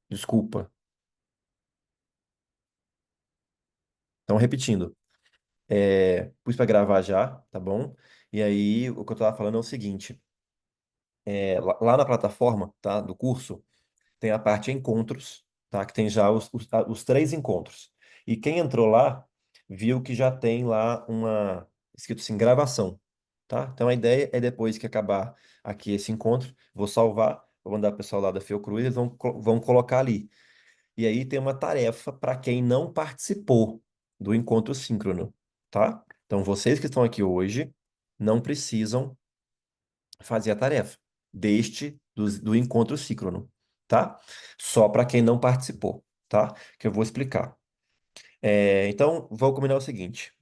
Desculpa. Então, repetindo. Pus para gravar já, tá bom? E aí, o que eu tava falando é o seguinte. Lá na plataforma, tá, do curso, tem a parte encontros, tá? Que tem já os três encontros. E quem entrou lá, viu que já tem lá escrito assim, gravação, tá? Então, a ideia é depois que acabar aqui esse encontro, vou salvar, vou mandar o pessoal lá da Fiocruz, eles vão colocar ali. E aí tem uma tarefa para quem não participou do encontro síncrono, tá? Então, vocês que estão aqui hoje não precisam fazer a tarefa do encontro síncrono, tá? Só para quem não participou, tá? Que eu vou explicar. Então, vou combinar o seguinte: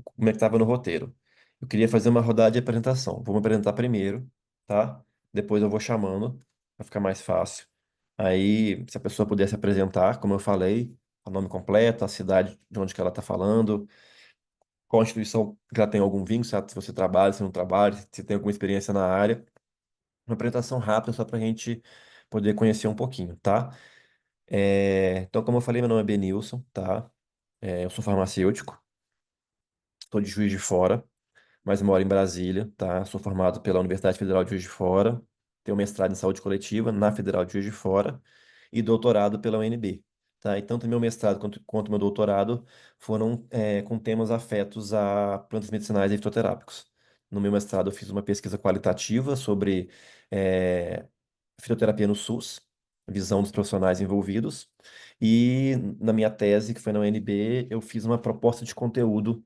como é que estava no roteiro? Eu queria fazer uma rodada de apresentação. Vou me apresentar primeiro, tá? Depois eu vou chamando, para ficar mais fácil. Aí, se a pessoa puder se apresentar, como eu falei, o nome completo, a cidade de onde que ela está falando, qual instituição que ela tem algum vínculo, se você trabalha, se não trabalha, se tem alguma experiência na área. Uma apresentação rápida só para a gente poder conhecer um pouquinho, tá? Então, como eu falei, meu nome é Benilson, tá? Eu sou farmacêutico, estou de Juiz de Fora, mas moro em Brasília, tá? Sou formado pela Universidade Federal de Juiz de Fora, tenho mestrado em saúde coletiva na Federal de Juiz de Fora e doutorado pela UNB, tá? E tanto meu mestrado quanto meu doutorado foram com temas afetos a plantas medicinais e fitoterápicos. No meu mestrado eu fiz uma pesquisa qualitativa sobre eh, fitoterapia no SUS, visão dos profissionais envolvidos, e na minha tese, que foi na UNB, eu fiz uma proposta de conteúdo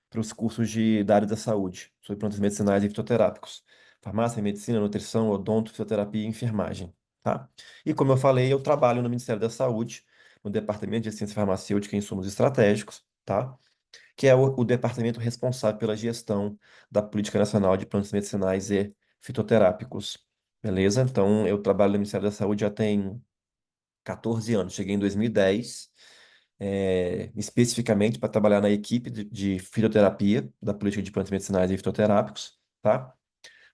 para os cursos da área da saúde, sobre plantas medicinais e fitoterápicos. Farmácia, medicina, nutrição, odonto, fisioterapia e enfermagem, tá? E como eu falei, eu trabalho no Ministério da Saúde, no Departamento de Ciência Farmacêutica e Insumos Estratégicos, tá? Que é o departamento responsável pela gestão da Política Nacional de Plantas Medicinais e Fitoterápicos, beleza? Então, eu trabalho no Ministério da Saúde já tem 14 anos, cheguei em 2010, especificamente para trabalhar na equipe de fitoterapia da política de plantas medicinais e fitoterápicos, tá?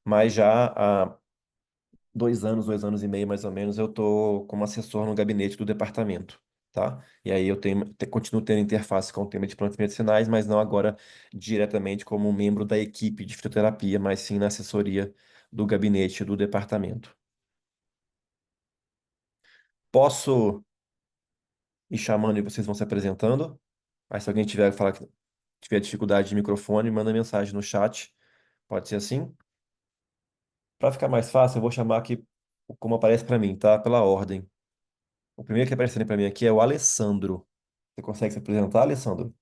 Mas já há 2 anos e meio mais ou menos, eu estou como assessor no gabinete do departamento, tá? E aí eu continuo tendo interface com o tema de plantas medicinais, mas não agora diretamente como membro da equipe de fitoterapia, mas sim na assessoria do gabinete do departamento. Posso ir chamando e vocês vão se apresentando? Aí se alguém tiver dificuldade de microfone, manda mensagem no chat. Pode ser assim? Para ficar mais fácil, eu vou chamar aqui como aparece para mim, tá? Pela ordem. O primeiro que aparece para mim aqui é o Alessandro. Você consegue se apresentar, Alessandro?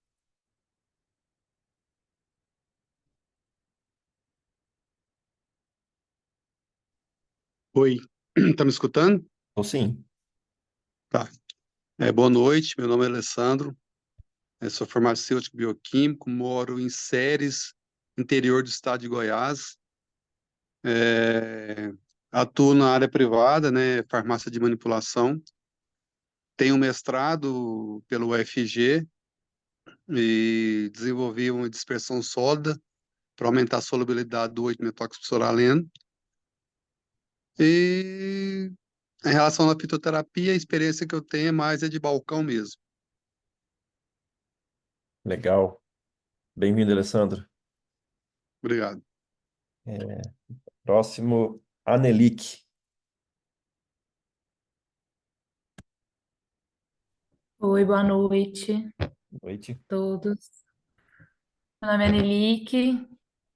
Oi, tá me escutando? Ou sim? Tá. Boa noite, meu nome é Alessandro, sou farmacêutico bioquímico, moro em Ceres, interior do estado de Goiás. É, atuo na área privada, né, farmácia de manipulação. Tenho mestrado pelo UFG e desenvolvi uma dispersão sólida para aumentar a solubilidade do 8-metoxypsoraleno. E em relação à fitoterapia, a experiência que eu tenho é mais de balcão mesmo. Legal. Bem-vindo, Alessandro. Obrigado. É, Próximo, Anelik. Oi, boa noite a Noite. todos. Meu nome é Nelike,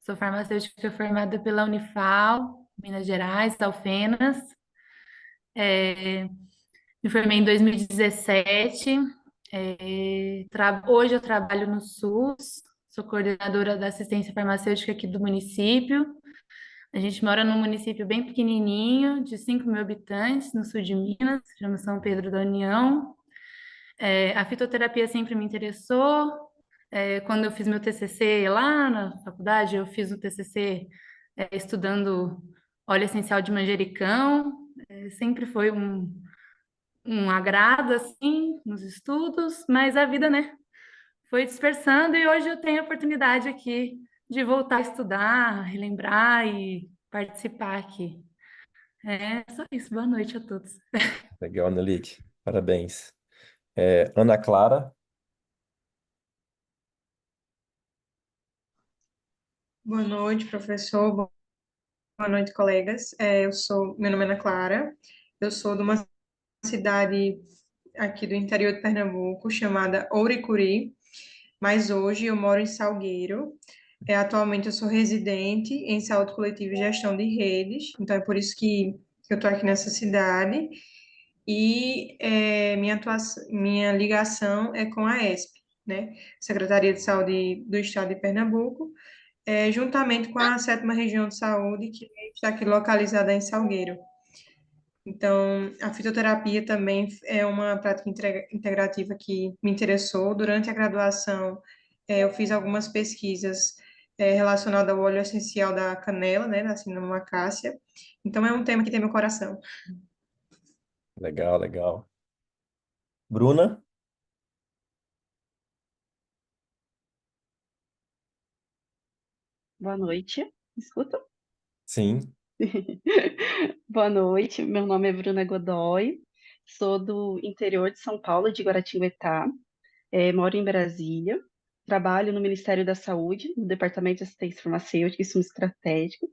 sou farmacêutica formada pela Unifal, Minas Gerais, Alfenas. É, Me formei em 2017. Hoje eu trabalho no SUS, sou coordenadora da assistência farmacêutica aqui do município. A gente mora num município bem pequenininho, de 5 mil habitantes, no sul de Minas, chama São Pedro da União. A fitoterapia sempre me interessou. Quando eu fiz meu TCC lá na faculdade, eu fiz o TCC estudando óleo essencial de manjericão. Sempre foi um agrado, assim, nos estudos, mas a vida, né, foi dispersando e hoje eu tenho a oportunidade aqui de voltar a estudar, relembrar e participar aqui. É só isso. Boa noite a todos. Legal, Nelik. Parabéns. Ana Clara, Boa noite, professor. Boa noite, colegas. Meu nome é Ana Clara. Eu sou de uma cidade aqui do interior de Pernambuco chamada Ouricuri, mas hoje eu moro em Salgueiro. Atualmente eu sou residente em saúde coletiva e gestão de redes, então é por isso que eu estou aqui nessa cidade. E minha ligação é com a ESP, né? Secretaria de Saúde do Estado de Pernambuco, juntamente com a sétima região de saúde, que está aqui localizada em Salgueiro. Então, a fitoterapia também é uma prática integrativa que me interessou. Durante a graduação, eu fiz algumas pesquisas relacionadas ao óleo essencial da canela, né, da Cinnamomacácea. Então, é um tema que tem meu coração. legal, legal. Bruna, Boa noite. Me escuta? sim, Boa noite. Meu nome é Bruna Godoy. Sou do interior de São Paulo, de Guaratinguetá. Moro em Brasília. Trabalho no Ministério da Saúde, no Departamento de Assistência Farmacêutica e Insumos Estratégicos.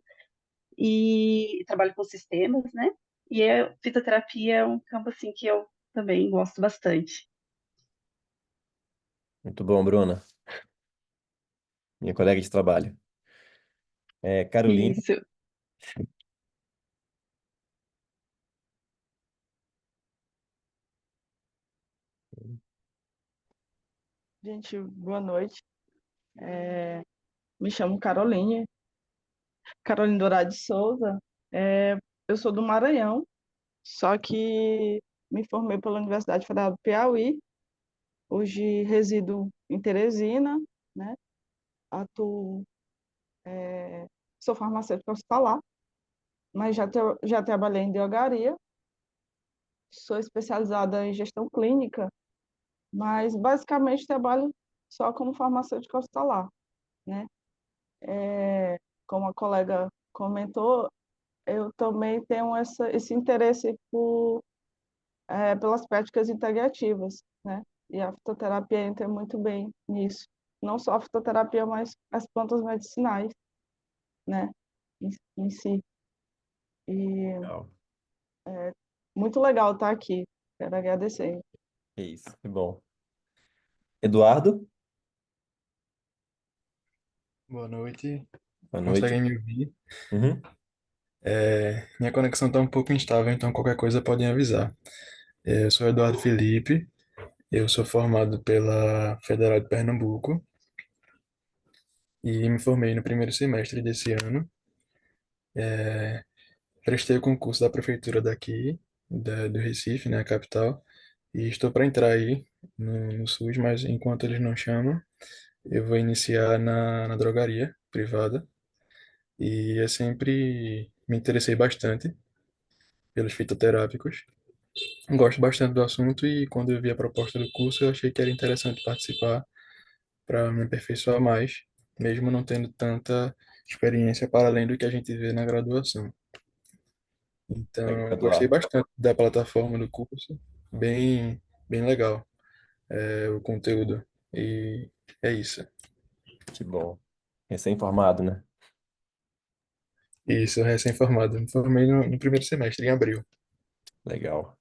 E trabalho com sistemas, né? E a fitoterapia é um campo assim que eu também gosto bastante. muito bom, Bruna, minha colega de trabalho. Caroline, Isso. Gente, boa noite. É, Me chamo Caroline Dourado de Souza. É, eu sou do Maranhão, só que me formei pela Universidade Federal do Piauí. Hoje resido em Teresina, né? Atuo, sou farmacêutica hospitalar, mas já trabalhei em drogaria. Sou especializada em gestão clínica, mas basicamente trabalho só como farmacêutica hospitalar, né? Como a colega comentou, eu também tenho esse interesse pelas práticas integrativas, né? E a fitoterapia entra muito bem nisso. Não só a fitoterapia, mas as plantas medicinais, né? Em si. E legal. muito legal estar aqui. Quero agradecer. É isso, que bom. Eduardo, Boa noite. boa noite. Conseguem me ouvir? Uhum. Minha conexão está um pouco instável, então qualquer coisa podem avisar. Eu sou Eduardo Felipe, eu sou formado pela Federal de Pernambuco e me formei no primeiro semestre desse ano. Prestei o concurso da prefeitura daqui, do Recife, né, a capital, e estou para entrar aí no SUS, mas enquanto eles não chamam, eu vou iniciar na drogaria privada. E eu sempre me interessei bastante pelos fitoterápicos. Gosto bastante do assunto e quando eu vi a proposta do curso, eu achei que era interessante participar para me aperfeiçoar mais, mesmo não tendo tanta experiência para além do que a gente vê na graduação. Legal, Então, eu gostei Eduardo. bastante da plataforma do curso, bem, bem legal, o conteúdo. E é isso. Que bom. Recém-formado, né? Isso, recém-formado. Me formei no primeiro semestre, em abril. Legal.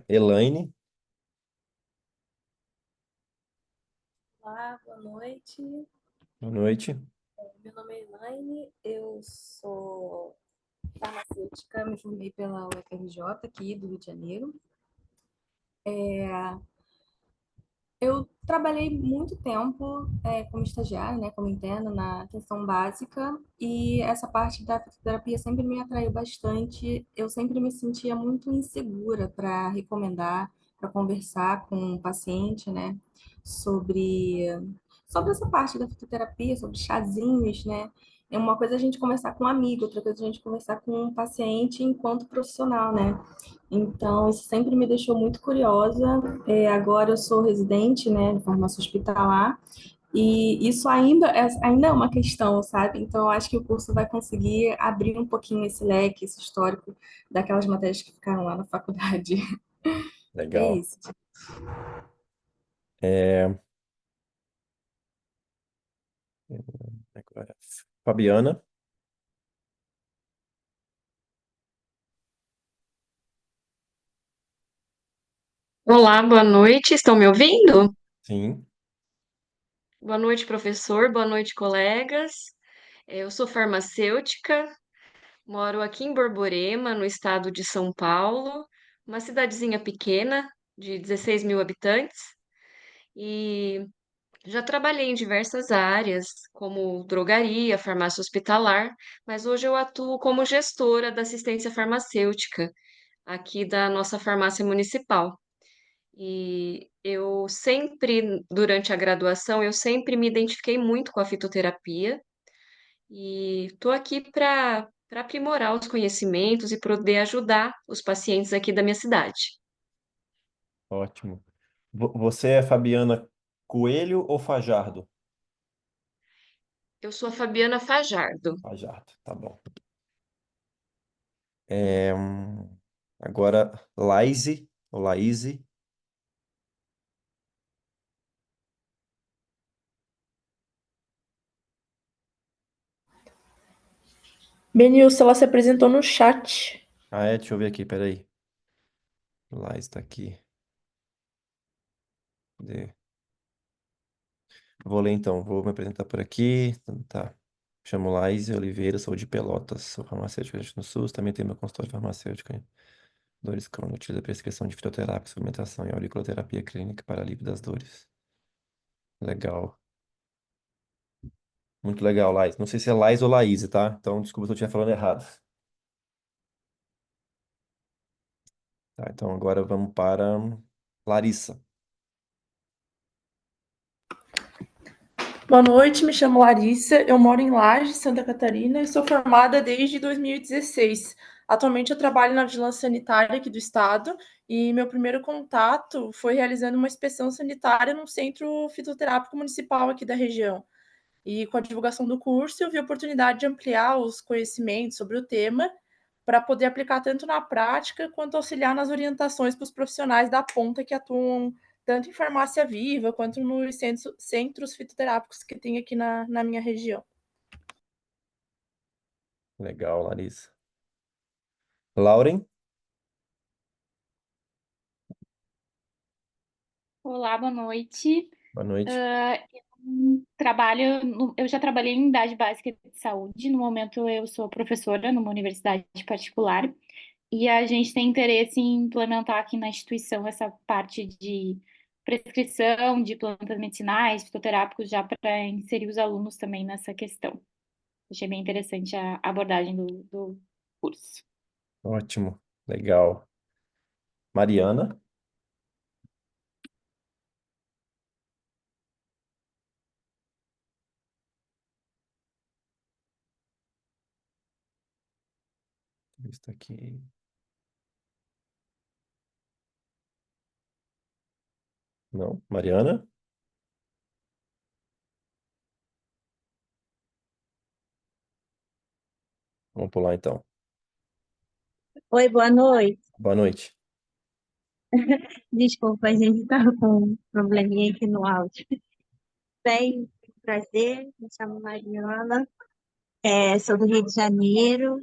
Elaine, Olá, boa noite. boa noite. Meu nome é Elaine, eu sou farmacêutica, me formei pela UFRJ aqui do Rio de Janeiro. Eu trabalhei muito tempo como estagiária, né, como interna na atenção básica, e essa parte da fisioterapia sempre me atraiu bastante. Eu sempre me sentia muito insegura para recomendar, para conversar com o paciente, né, sobre, sobre essa parte da fitoterapia, sobre chazinhos, né. É uma coisa a gente conversar com um amigo, outra coisa a gente conversar com um paciente enquanto profissional, né. Então, isso sempre me deixou muito curiosa. Agora eu sou residente, né, de farmácia hospitalar E isso ainda é uma questão, sabe? Então, eu acho que o curso vai conseguir abrir um pouquinho esse leque, esse histórico daquelas matérias que ficaram lá na faculdade. É Legal. isso. É, agora, Fabiana, Olá, boa noite. Estão me ouvindo? sim. Boa noite, professor. Boa noite, colegas. Eu sou farmacêutica, moro aqui em Borborema, no estado de São Paulo, uma cidadezinha pequena, de 16 mil habitantes, e já trabalhei em diversas áreas, como drogaria, farmácia hospitalar, mas hoje eu atuo como gestora da assistência farmacêutica aqui da nossa farmácia municipal. E eu sempre, durante a graduação, eu sempre me identifiquei muito com a fitoterapia e estou aqui para aprimorar os conhecimentos e poder ajudar os pacientes aqui da minha cidade. Ótimo. Você é Fabiana Coelho ou Fajardo? Eu sou a Fabiana Fajardo. Fajardo, tá bom. É, agora, Laise, ou Laíse. Benilson, ela se apresentou no chat. Ah, é? Deixa eu ver aqui, peraí. Laís tá aqui. Cadê? Vou ler então, vou me apresentar por aqui. Então, tá. Chamo Laís Oliveira, sou de Pelotas, sou farmacêutica no SUS, também tenho meu consultório farmacêutico em dores crônicas, utilizo a prescrição de fitoterápica, suplementação e auriculoterapia clínica para alívio das dores. Legal. Muito legal, Laís. Não sei se é Laís ou Laís, tá? Então, desculpa se eu estiver falando errado. Tá, então agora vamos para Larissa. Boa noite, me chamo Larissa, eu moro em Lages, Santa Catarina e sou formada desde 2016. Atualmente eu trabalho na vigilância sanitária aqui do estado e meu primeiro contato foi realizando uma inspeção sanitária num centro fitoterápico municipal aqui da região. E com a divulgação do curso, eu vi a oportunidade de ampliar os conhecimentos sobre o tema para poder aplicar tanto na prática quanto auxiliar nas orientações para os profissionais da ponta que atuam tanto em farmácia viva quanto nos centros fitoterápicos que tem aqui na minha região. Legal, Larissa. Lauren, Olá, boa noite. boa noite. Eu já trabalhei em unidade básica de saúde. No momento, eu sou professora numa universidade particular e a gente tem interesse em implementar aqui na instituição essa parte de prescrição de plantas medicinais, fitoterápicos, já para inserir os alunos também nessa questão. Achei bem interessante a abordagem do curso. Ótimo, legal. Mariana, está aqui. Não, Mariana? Vamos pular então. Oi, boa noite. Boa noite. Desculpa, a gente estava com um probleminha aqui no áudio. Bem, prazer, me chamo Mariana, sou do Rio de Janeiro,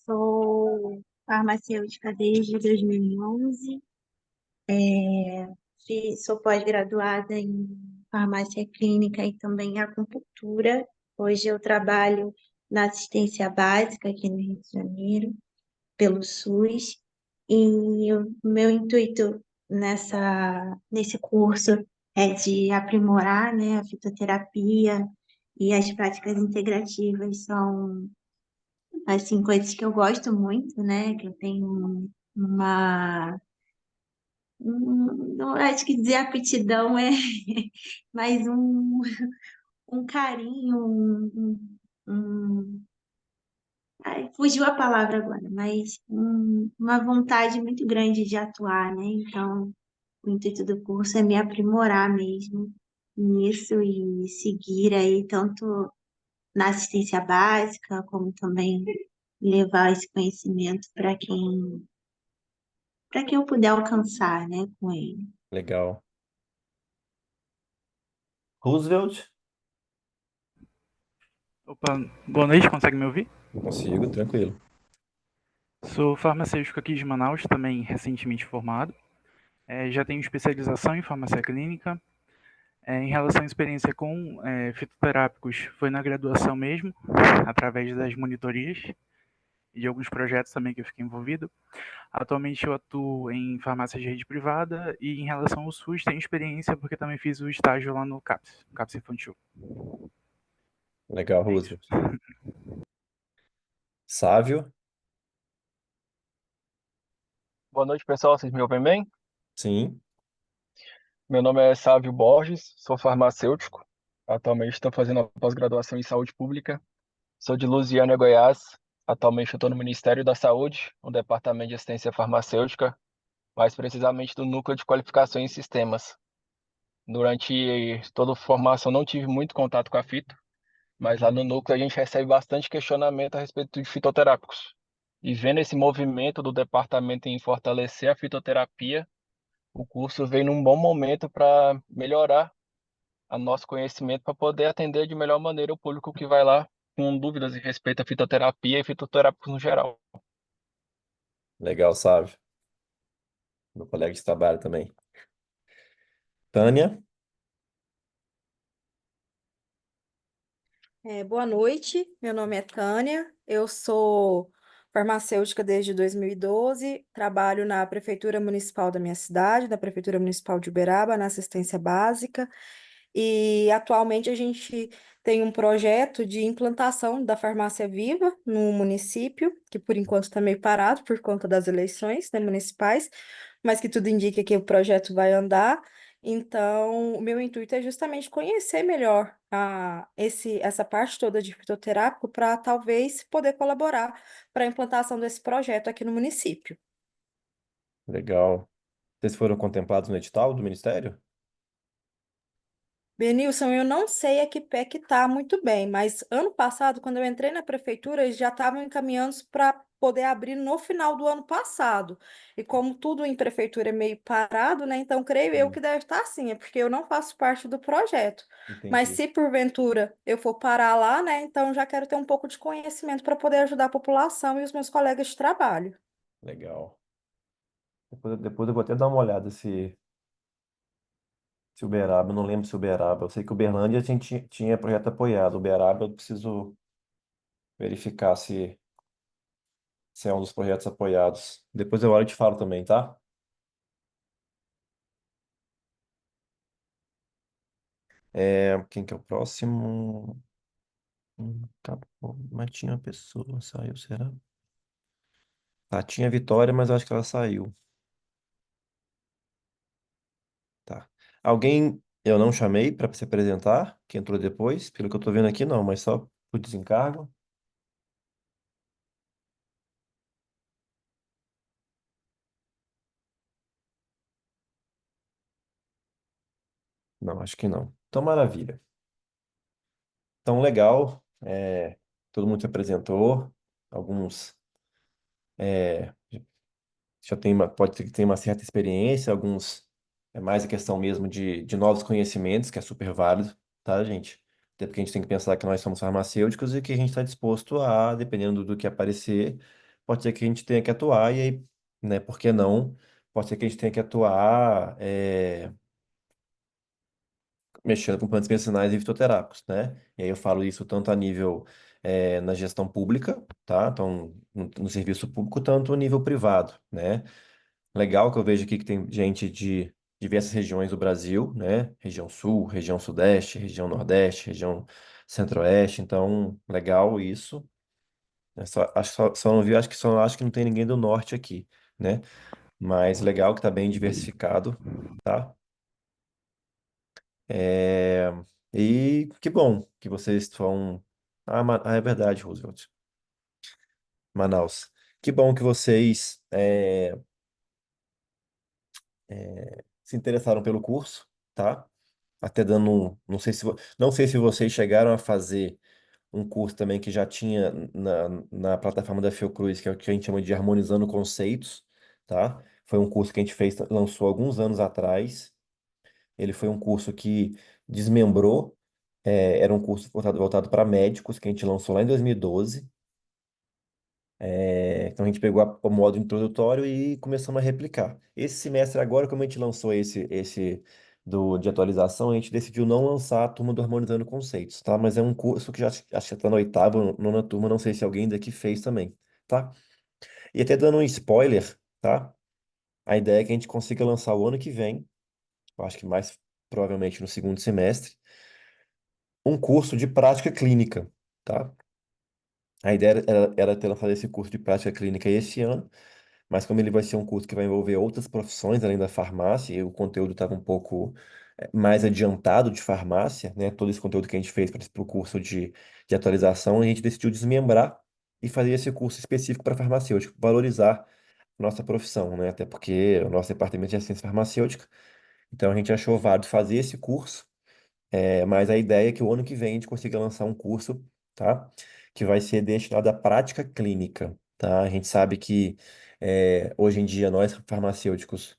sou farmacêutica desde 2011, sou pós-graduada em farmácia clínica e também em acupuntura. Hoje eu trabalho na assistência básica aqui no Rio de Janeiro, pelo SUS. E o meu intuito nesse curso é de aprimorar, né, a fitoterapia e as práticas integrativas são, assim, coisas que eu gosto muito, né, que eu tenho não acho que dizer aptidão é mais um carinho, um ai, fugiu a palavra agora, mas uma vontade muito grande de atuar, né? Então, o intuito do curso é me aprimorar mesmo nisso e seguir aí tanto na assistência básica, como também levar esse conhecimento para quem eu puder alcançar, né, com ele. Legal. Roosevelt? Opa, boa noite, consegue me ouvir? Consigo, tranquilo. Sou farmacêutico aqui de Manaus, também recentemente formado. Já tenho especialização em farmácia clínica. Em relação à experiência com fitoterápicos, foi na graduação mesmo, através das monitorias e de alguns projetos também que eu fiquei envolvido. Atualmente eu atuo em farmácia de rede privada e em relação ao SUS tenho experiência porque também fiz o estágio lá no CAPS Infantil. Legal, É isso. Roosevelt. Sávio? Boa noite, pessoal. Vocês me ouvem bem? Sim. Meu nome é Sávio Borges, sou farmacêutico. Atualmente estou fazendo a pós-graduação em saúde pública. Sou de Lusiânia, Goiás. Atualmente estou no Ministério da Saúde, no Departamento de Assistência Farmacêutica, mais precisamente do Núcleo de Qualificações em Sistemas. Durante toda a formação não tive muito contato com a fito, mas lá no núcleo a gente recebe bastante questionamento a respeito de fitoterápicos. E vendo esse movimento do departamento em fortalecer a fitoterapia, o curso veio num bom momento para melhorar o nosso conhecimento, para poder atender de melhor maneira o público que vai lá com dúvidas em respeito à fitoterapia e fitoterápicos no geral. Legal, Sávio. Meu colega de trabalho também. Tânia? Boa noite, meu nome é Tânia, eu sou farmacêutica desde 2012, trabalho na Prefeitura Municipal da minha cidade, da Prefeitura Municipal de Uberaba, na assistência básica, e atualmente a gente tem um projeto de implantação da farmácia viva no município, que por enquanto está meio parado por conta das eleições, né, municipais, mas que tudo indica que o projeto vai andar. Então, o meu intuito é justamente conhecer melhor essa parte toda de fitoterápico para talvez poder colaborar para a implantação desse projeto aqui no município. Legal. Vocês foram contemplados no edital do Ministério? Benilson, eu não sei a que pé que está muito bem, mas ano passado, quando eu entrei na prefeitura, eles já estavam encaminhando para poder abrir no final do ano passado. E como tudo em prefeitura é meio parado, né? Então creio eu que deve estar assim, é porque eu não faço parte do projeto. Mas Entendi. se porventura eu for parar lá, né? Então já quero ter um pouco de conhecimento para poder ajudar a população e os meus colegas de trabalho. Legal. Depois eu vou até dar uma olhada se Uberaba, eu não lembro se Uberaba. Eu sei que Uberlândia a gente tinha projeto apoiado. Uberaba eu preciso verificar se é um dos projetos apoiados. Depois eu olho e te falo também, tá? Quem que é o próximo? Acabou. Mas tinha uma pessoa, saiu, será? Tá, tinha a Vitória, mas eu acho que ela saiu. Tá. Alguém eu não chamei para se apresentar, que entrou depois, pelo que eu tô vendo aqui, não, mas só por desencargo. Não, acho que não. Então, maravilha. Então, legal. Todo mundo se apresentou. Alguns já tem pode ser que tenha uma certa experiência, alguns é mais a questão mesmo de novos conhecimentos, que é super válido, tá, gente? Até porque a gente tem que pensar que nós somos farmacêuticos e que a gente está disposto a, dependendo do que aparecer, pode ser que a gente tenha que atuar, e aí, né, por que não? Pode ser que a gente tenha que atuar mexendo com plantas medicinais e fitoterápicos, né? E aí eu falo isso tanto a nível na gestão pública, tá? Então, no serviço público, tanto a nível privado, né? Legal que eu vejo aqui que tem gente de diversas regiões do Brasil, né? Região Sul, região Sudeste, região Nordeste, região Centro-Oeste. Então, legal isso. Só não vi, acho que não tem ninguém do Norte aqui, né? Mas legal que tá bem diversificado, tá? É, E que bom que vocês estão. É verdade, Roosevelt. Manaus. Que bom que vocês se interessaram pelo curso, tá? até dando não sei se vocês chegaram a fazer um curso também que já tinha na plataforma da Fiocruz, que é o que a gente chama de Harmonizando Conceitos, tá? Foi um curso que a gente fez, lançou alguns anos atrás. Ele foi um curso que desmembrou, era um curso voltado para médicos, que a gente lançou lá em 2012. Então a gente pegou o modo introdutório e começamos a replicar. Esse semestre agora, como a gente lançou esse de atualização, a gente decidiu não lançar a turma do Harmonizando Conceitos, tá? Mas é um curso que já acho que está na oitava, nona turma, não sei se alguém daqui fez também, tá? E até dando um spoiler, tá? A ideia é que a gente consiga lançar o ano que vem, eu acho que mais provavelmente no segundo semestre, um curso de prática clínica, tá? A ideia era ter lançado esse curso de prática clínica esse ano, mas como ele vai ser um curso que vai envolver outras profissões além da farmácia, e o conteúdo estava um pouco mais adiantado de farmácia, né? Todo esse conteúdo que a gente fez para o curso de atualização, a gente decidiu desmembrar e fazer esse curso específico para farmacêutico, valorizar nossa profissão, né? Até porque o nosso departamento é ciência farmacêutica, então a gente achou válido fazer esse curso, mas a ideia é que o ano que vem a gente consiga lançar um curso, tá? Que vai ser destinado à prática clínica, tá? A gente sabe que hoje em dia nós farmacêuticos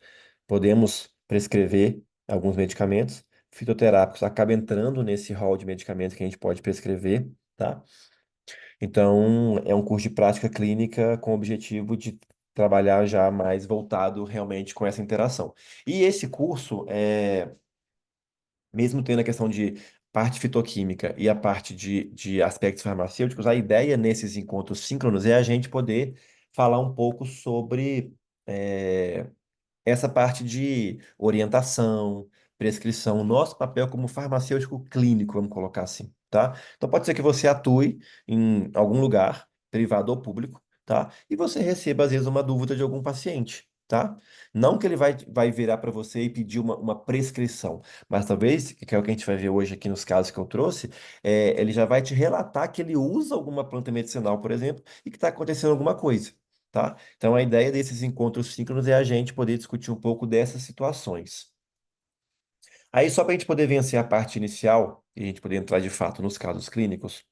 podemos prescrever alguns medicamentos, fitoterápicos acaba entrando nesse rol de medicamentos que a gente pode prescrever, tá? Então é um curso de prática clínica com o objetivo de trabalhar já mais voltado realmente com essa interação. E esse curso mesmo tendo a questão de parte fitoquímica e a parte de aspectos farmacêuticos, a ideia nesses encontros síncronos é a gente poder falar um pouco sobre eh, essa parte de orientação, prescrição, nosso papel como farmacêutico clínico, vamos colocar assim, tá? Então pode ser que você atue em algum lugar, privado ou público, tá? E você receba, às vezes, uma dúvida de algum paciente, tá? Não que ele vai virar para você e pedir uma prescrição, mas talvez, que é o que a gente vai ver hoje aqui nos casos que eu trouxe, ele já vai te relatar que ele usa alguma planta medicinal, por exemplo, e que está acontecendo alguma coisa. Tá? Então, a ideia desses encontros síncronos é a gente poder discutir um pouco dessas situações. Aí, só para a gente poder vencer a parte inicial e a gente poder entrar de fato nos casos clínicos,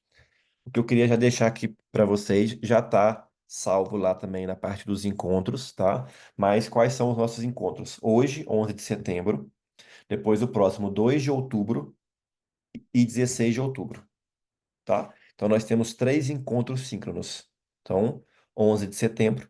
o que eu queria já deixar aqui para vocês já está salvo lá também na parte dos encontros, tá? Mas quais são os nossos encontros? Hoje, 11 de setembro, depois o próximo 2 de outubro e 16 de outubro, tá? Então, nós temos três encontros síncronos. Então, 11 de setembro,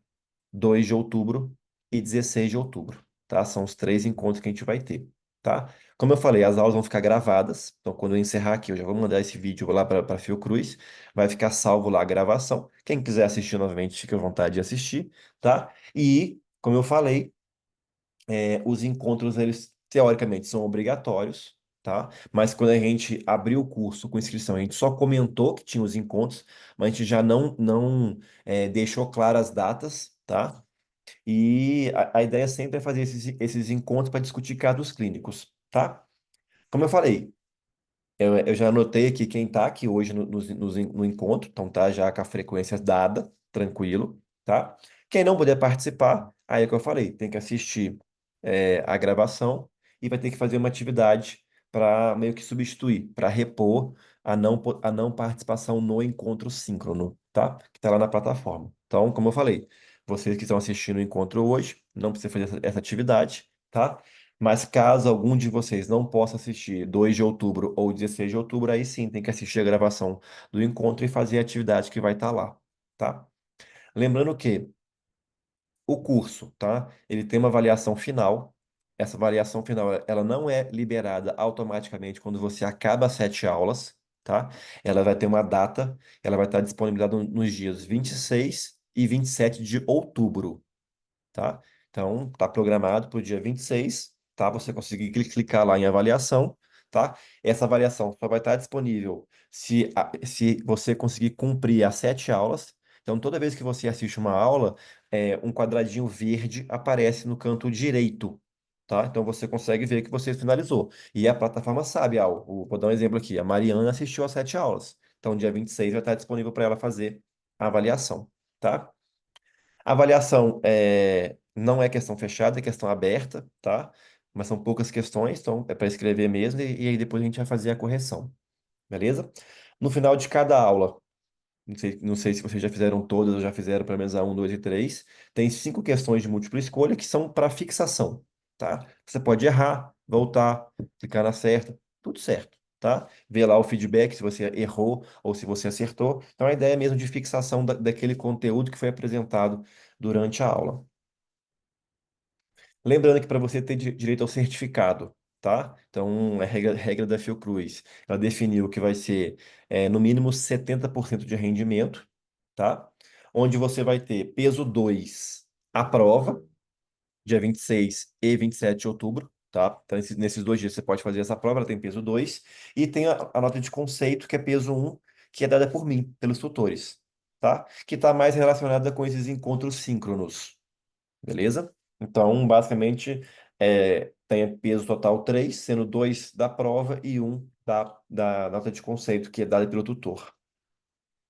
2 de outubro e 16 de outubro, tá? São os três encontros que a gente vai ter, tá? Como eu falei, as aulas vão ficar gravadas, então quando eu encerrar aqui, eu já vou mandar esse vídeo lá para Fiocruz, vai ficar salvo lá a gravação. Quem quiser assistir novamente, fique à vontade de assistir, tá? E, como eu falei, os encontros, eles teoricamente são obrigatórios, tá? Mas quando a gente abriu o curso com inscrição, a gente só comentou que tinha os encontros, mas a gente já não deixou claras as datas, tá? E a ideia sempre é fazer esses encontros para discutir casos clínicos, tá? Como eu falei, eu já anotei aqui quem está aqui hoje no encontro, então tá já com a frequência dada, tranquilo, tá? Quem não puder participar, aí é o que eu falei, tem que assistir a gravação e vai ter que fazer uma atividade para meio que substituir, para repor a não participação no encontro síncrono, tá? Que está lá na plataforma. Então, como eu falei, vocês que estão assistindo o encontro hoje, não precisa fazer essa atividade, tá? Mas caso algum de vocês não possa assistir 2 de outubro ou 16 de outubro, aí sim tem que assistir a gravação do encontro e fazer a atividade que vai estar lá, tá? Lembrando que o curso, tá? Ele tem uma avaliação final. Essa avaliação final, ela não é liberada automaticamente quando você acaba as 7 aulas, tá? Ela vai ter uma data, ela vai estar disponibilizada nos dias 26 e 27 de outubro, tá? Então, tá programado para o dia 26, tá? Você conseguir clicar lá em avaliação, tá? Essa avaliação só vai estar disponível se você conseguir cumprir as 7 aulas. Então, toda vez que você assiste uma aula, um quadradinho verde aparece no canto direito, tá? Então, você consegue ver que você finalizou. E a plataforma sabe, vou dar um exemplo aqui, a Mariana assistiu às 7 aulas. Então, dia 26 vai estar disponível para ela fazer a avaliação, tá? A avaliação não é questão fechada, é questão aberta, tá? mas são poucas questões, então é para escrever mesmo, e aí depois a gente vai fazer a correção, beleza? No final de cada aula, não sei se vocês já fizeram todas ou já fizeram pelo menos a 1, 2 e 3. Tem 5 questões de múltipla escolha que são para fixação, tá? Você pode errar, voltar, clicar na certa, tudo certo, tá? Ver lá o feedback se você errou ou se você acertou. Então a ideia é mesmo de fixação daquele conteúdo que foi apresentado durante a aula. Lembrando que para você ter direito ao certificado, tá? Então, é regra da Fiocruz. Ela definiu que vai ser no mínimo 70% de rendimento, tá? Onde você vai ter peso 2 a prova, dia 26 e 27 de outubro, tá? Então, nesses 2 dias você pode fazer essa prova, ela tem peso 2. E tem a nota de conceito, que é peso 1, que é dada por mim, pelos tutores, tá? Que está mais relacionada com esses encontros síncronos. Beleza? Então, basicamente, tem peso total 3, sendo 2 da prova e um da nota de conceito, que é dada pelo tutor,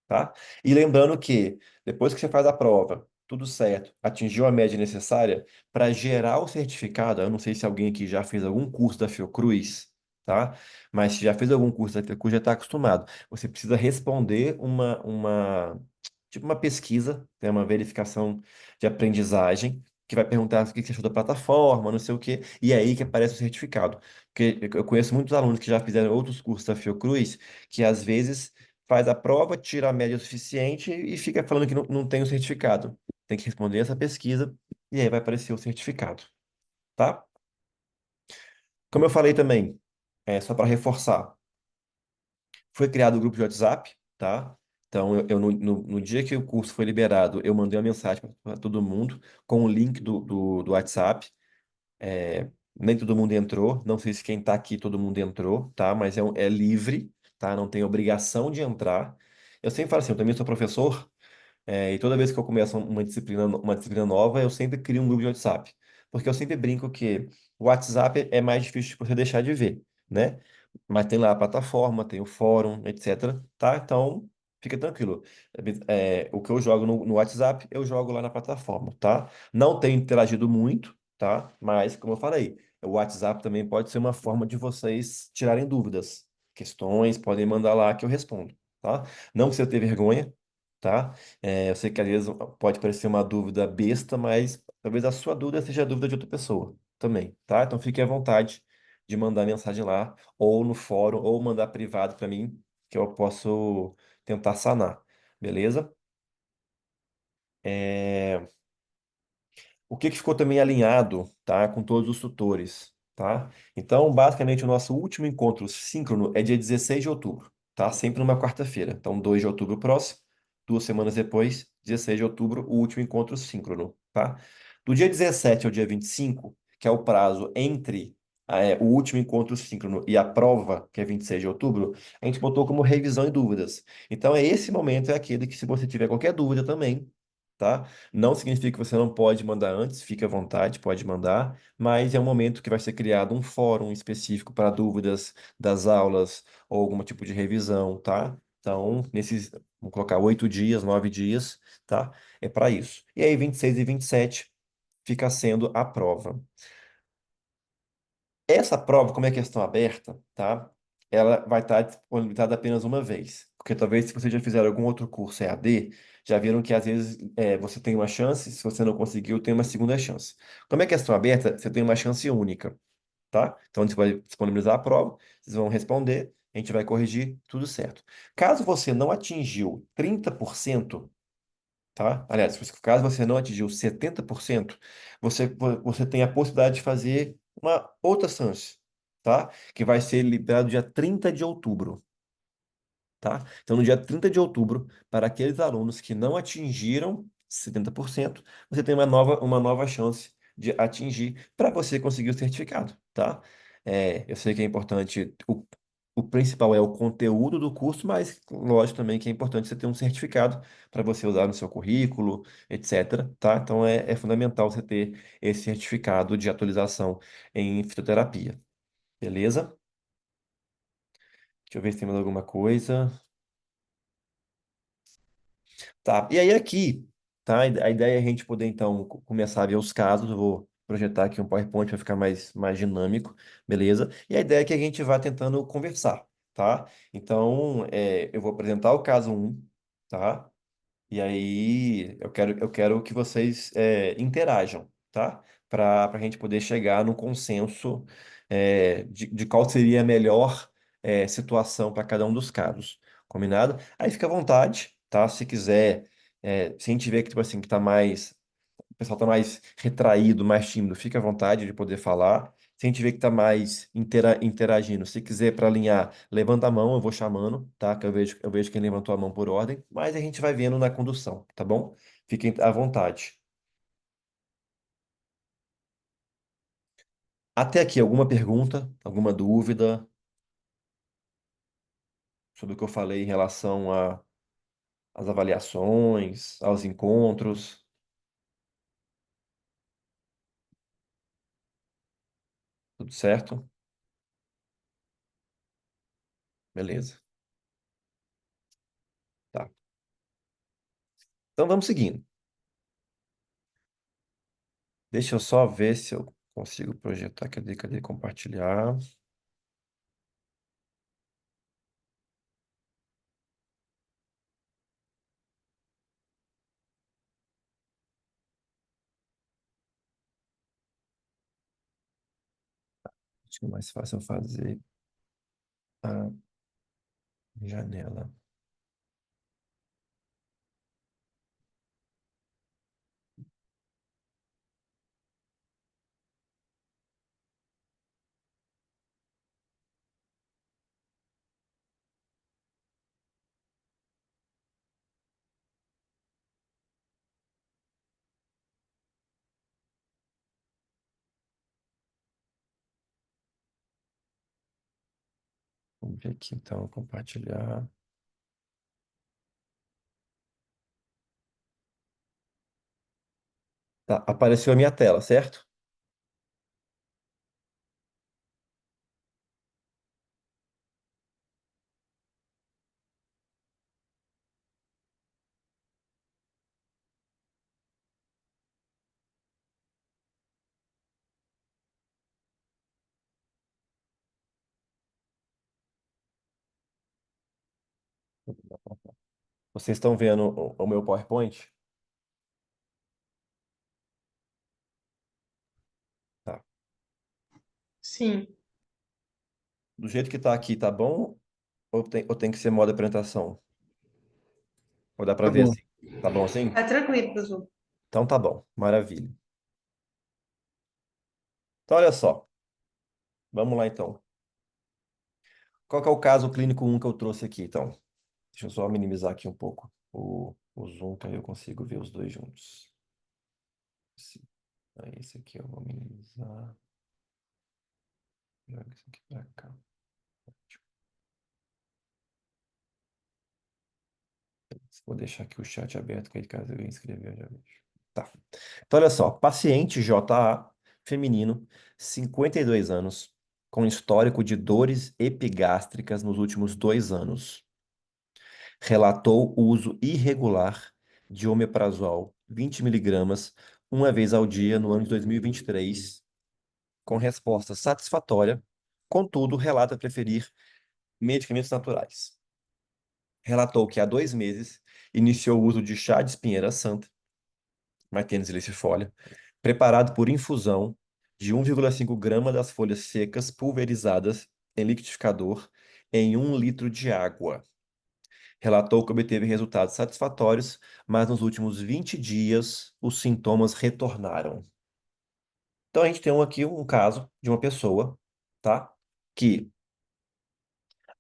tá? E lembrando que, depois que você faz a prova, tudo certo, atingiu a média necessária, para gerar o certificado, eu não sei se alguém aqui já fez algum curso da Fiocruz, tá? Mas se já fez algum curso da Fiocruz, já está acostumado. Você precisa responder tipo uma pesquisa, tem uma verificação de aprendizagem, que vai perguntar o que você achou da plataforma, não sei o quê, e é aí que aparece o certificado. Porque eu conheço muitos alunos que já fizeram outros cursos da Fiocruz, que às vezes faz a prova, tira a média suficiente e fica falando que não tem o certificado. Tem que responder essa pesquisa e aí vai aparecer o certificado, tá? Como eu falei também, só para reforçar, foi criado o grupo de WhatsApp, tá? Então, no dia que o curso foi liberado, eu mandei uma mensagem para todo mundo com o link do WhatsApp. Nem todo mundo entrou, não sei se quem está aqui todo mundo entrou, tá? Mas é livre, tá? Não tem obrigação de entrar. Eu sempre falo assim, eu também sou professor, e toda vez que eu começo uma disciplina nova, eu sempre crio um grupo de WhatsApp. Porque eu sempre brinco que o WhatsApp é mais difícil de você deixar de ver, né? Mas tem lá a plataforma, tem o fórum, etc. Tá? Então, fica tranquilo. O que eu jogo no WhatsApp, eu jogo lá na plataforma, tá? Não tenho interagido muito, tá? Mas, como eu falei, o WhatsApp também pode ser uma forma de vocês tirarem dúvidas. Questões, podem mandar lá que eu respondo, tá? Não precisa ter vergonha, tá? Eu sei que às vezes pode parecer uma dúvida besta, mas talvez a sua dúvida seja a dúvida de outra pessoa também, tá? Então fique à vontade de mandar mensagem lá, ou no fórum, ou mandar privado para mim, que eu posso tentar sanar, beleza? É, O que ficou também alinhado, tá, com todos os tutores, tá? Então, basicamente, o nosso último encontro síncrono é dia 16 de outubro, tá? Sempre numa quarta-feira. Então, 2 de outubro próximo, 2 semanas depois, 16 de outubro, o último encontro síncrono, tá? Do dia 17 ao dia 25, que é o prazo entre o último encontro síncrono e a prova, que é 26 de outubro, a gente botou como revisão e dúvidas. Então, esse momento é aquele que, se você tiver qualquer dúvida também, tá? Não significa que você não pode mandar antes, fique à vontade, pode mandar, mas é um momento que vai ser criado um fórum específico para dúvidas das aulas ou algum tipo de revisão, tá? Então, vamos colocar 8 dias, 9 dias, tá? É para isso. E aí, 26 e 27 fica sendo a prova. Essa prova, como é questão aberta, tá? Ela vai estar disponibilizada apenas uma vez. Porque talvez se você já fizer algum outro curso EAD, já viram que às vezes você tem uma chance, se você não conseguiu, tem uma segunda chance. Como é questão aberta, você tem uma chance única, tá? Então você vai disponibilizar a prova, vocês vão responder, a gente vai corrigir, tudo certo. Caso você não atingiu 30%, tá? Aliás, caso você não atingiu 70%, você tem a possibilidade de fazer uma outra chance, tá? Que vai ser liberado dia 30 de outubro, tá? Então, no dia 30 de outubro, para aqueles alunos que não atingiram 70%, você tem uma nova chance de atingir para você conseguir o certificado, tá? Eu sei que é importante, o principal é o conteúdo do curso, mas lógico também que é importante você ter um certificado para você usar no seu currículo, etc, tá? Então, é fundamental você ter esse certificado de atualização em fitoterapia, beleza? Deixa eu ver se tem mais alguma coisa. Tá, e aí aqui, tá? A ideia é a gente poder, então, começar a ver os casos. Eu vou projetar aqui um PowerPoint para ficar mais dinâmico, beleza? E a ideia é que a gente vá tentando conversar, tá? Então, eu vou apresentar o caso um, tá? E aí eu quero que vocês interajam, tá? Para a gente poder chegar no consenso de qual seria a melhor situação para cada um dos casos. Combinado? Aí fica à vontade, tá? Se quiser, se a gente vê que, tipo assim, que o pessoal tá mais retraído, mais tímido, fica à vontade de poder falar. Se a gente vê que tá mais interagindo, se quiser para alinhar, levanta a mão, eu vou chamando, tá? Que eu vejo quem levantou a mão por ordem, mas a gente vai vendo na condução, tá bom? Fiquem à vontade. Até aqui, alguma pergunta, alguma dúvida sobre o que eu falei em relação às avaliações, aos encontros? Tudo certo? Beleza. Tá. Então vamos seguindo. Deixa eu só ver se eu consigo projetar. Cadê compartilhar? Acho que é mais fácil eu fazer a janela. Vamos ver aqui então, compartilhar. Tá, apareceu a minha tela, certo? Vocês estão vendo o meu PowerPoint? Tá. Sim. Do jeito que tá aqui, tá bom? Ou tem que ser modo apresentação? Ou dá pra Tá ver bom. assim? Tá bom assim? Tá tranquilo, professor. Então tá bom, maravilha. Então olha só, vamos lá então. Qual que é o caso clínico um que eu trouxe aqui, então? Deixa eu só minimizar aqui um pouco o zoom, que aí eu consigo ver os dois juntos. Aí esse aqui eu vou minimizar. Joga isso aqui pra cá. Vou deixar aqui o chat aberto, que aí caso alguém escrever, eu já vejo. Tá. Então, olha só. Paciente JA, feminino, 52 anos, com histórico de dores epigástricas nos últimos 2 anos. Relatou uso irregular de omeprazol, 20 miligramas, uma vez ao dia no ano de 2023, com resposta satisfatória. Contudo, relata preferir medicamentos naturais. Relatou que há 2 meses iniciou o uso de chá de espinheira santa, Martini lecifolia, preparado por infusão de 1,5 grama das folhas secas pulverizadas em liquidificador em 1 litro de água. Relatou que obteve resultados satisfatórios, mas nos últimos 20 dias os sintomas retornaram. Então a gente tem aqui um caso de uma pessoa, tá? Que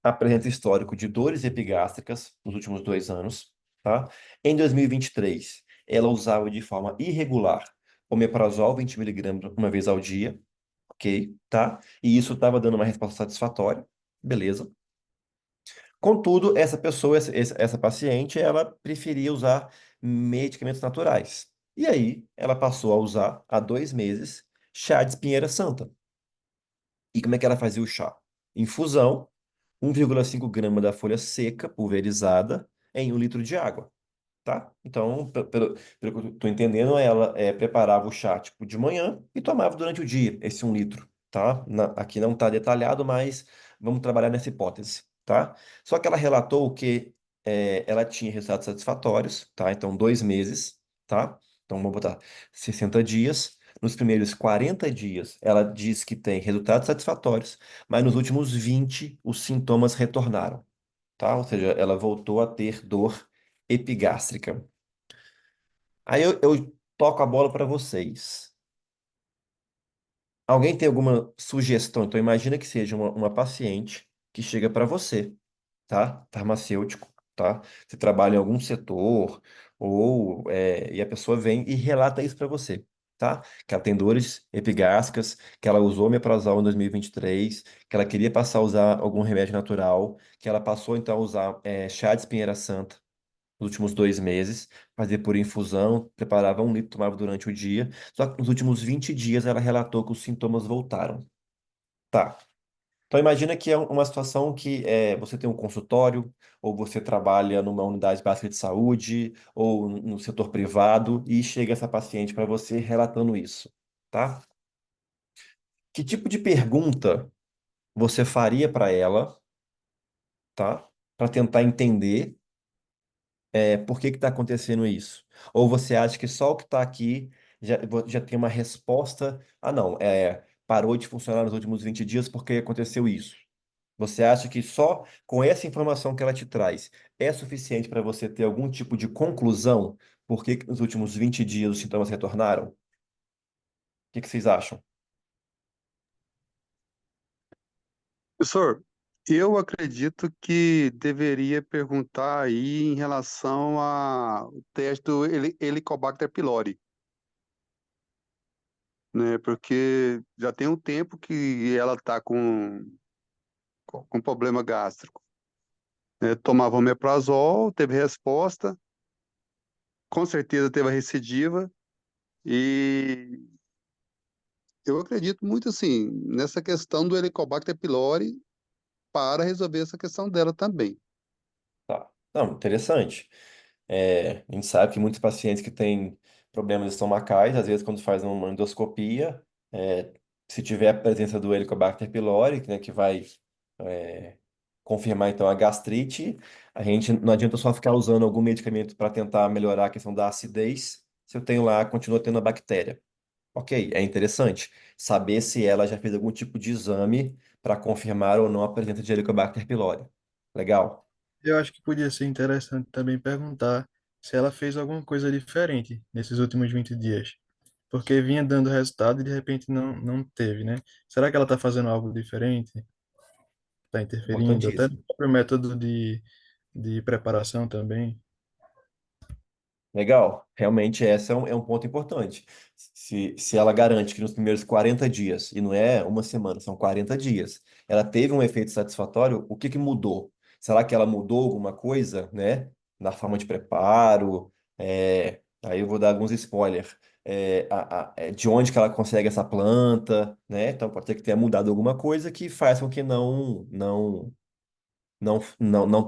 apresenta histórico de dores epigástricas nos últimos 2 anos, tá? Em 2023, ela usava de forma irregular omeprazol 20 miligramas uma vez ao dia, ok, tá? E isso estava dando uma resposta satisfatória, beleza. Contudo, essa pessoa, essa paciente, ela preferia usar medicamentos naturais. E aí, ela passou a usar, há 2 meses, chá de espinheira santa. E como é que ela fazia o chá? Infusão, 1,5 grama da folha seca, pulverizada, em 1 litro de água. tá? Então, pelo que eu tô entendendo, ela preparava o chá, tipo, de manhã e tomava durante o dia, esse 1 litro, tá? Aqui não tá detalhado, mas vamos trabalhar nessa hipótese, tá? Só que ela relatou que ela tinha resultados satisfatórios, tá? Então, 2 meses, tá? Então, vamos botar 60 dias. Nos primeiros 40 dias, ela diz que tem resultados satisfatórios, mas nos últimos 20, os sintomas retornaram, tá? Ou seja, ela voltou a ter dor epigástrica. Aí eu toco a bola para vocês. Alguém tem alguma sugestão? Então, imagina que seja uma paciente que chega para você, tá? Farmacêutico, tá? Você trabalha em algum setor, e a pessoa vem e relata isso para você, tá? Que ela tem dores epigástricas, que ela usou omeprazol em 2023, que ela queria passar a usar algum remédio natural, que ela passou então a usar chá de espinheira santa nos últimos 2 meses, fazia por infusão, preparava 1 litro, tomava durante o dia. Só que nos últimos 20 dias ela relatou que os sintomas voltaram. Tá. Então imagina que é uma situação que você tem um consultório, ou você trabalha numa unidade básica de saúde, ou no setor privado, e chega essa paciente para você relatando isso, tá? Que tipo de pergunta você faria para ela, tá? Para tentar entender por que está acontecendo isso? Ou você acha que só o que está aqui já tem uma resposta? Ah, não, parou de funcionar nos últimos 20 dias porque aconteceu isso. Você acha que só com essa informação que ela te traz é suficiente para você ter algum tipo de conclusão por que nos últimos 20 dias os sintomas retornaram? O que vocês acham? Professor, eu acredito que deveria perguntar aí em relação ao teste do Helicobacter pylori, né? Porque já tem um tempo que ela está com problema gástrico, né? Tomava omeprazol, teve resposta, com certeza teve a recidiva, e eu acredito muito assim nessa questão do Helicobacter pylori para resolver essa questão dela também. Tá. Não, interessante. A gente sabe que muitos pacientes que têm problemas estomacais, às vezes quando faz uma endoscopia, se tiver a presença do Helicobacter pylori, né, que vai é, confirmar então a gastrite, a gente não adianta só ficar usando algum medicamento para tentar melhorar a questão da acidez, se eu tenho lá, continua tendo a bactéria. Ok, é interessante saber se ela já fez algum tipo de exame para confirmar ou não a presença de Helicobacter pylori. Legal. Eu acho que podia ser interessante também perguntar se ela fez alguma coisa diferente nesses últimos 20 dias. Porque vinha dando resultado e de repente não teve, né? Será que ela está fazendo algo diferente? Está interferindo? Até no Importantíssimo. próprio método de preparação também? Legal, realmente esse é um ponto importante. Se ela garante que nos primeiros 40 dias, e não é uma semana, são 40 dias, ela teve um efeito satisfatório, o que que mudou? Será que ela mudou alguma coisa, né? Na forma de preparo? Aí eu vou dar alguns spoilers. De onde que ela consegue essa planta, né? Então pode ser que tenha mudado alguma coisa que faz com que não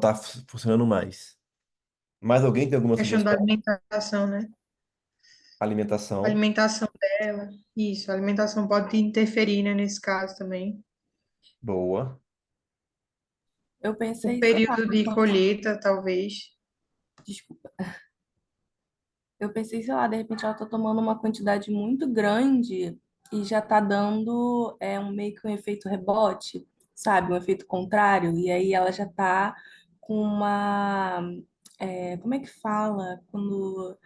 tá funcionando mais. Mais alguém tem alguma Questão da sugestão? alimentação, né? A Alimentação. alimentação dela, isso, a alimentação pode interferir, né, nesse caso também. Boa. Eu O pensei, sei lá, período de colheita, talvez. desculpa. Eu pensei, sei lá, de repente ela tá tomando uma quantidade muito grande e já tá dando meio que um efeito rebote, sabe? Um efeito contrário. E aí ela já tá com como é que fala? Quando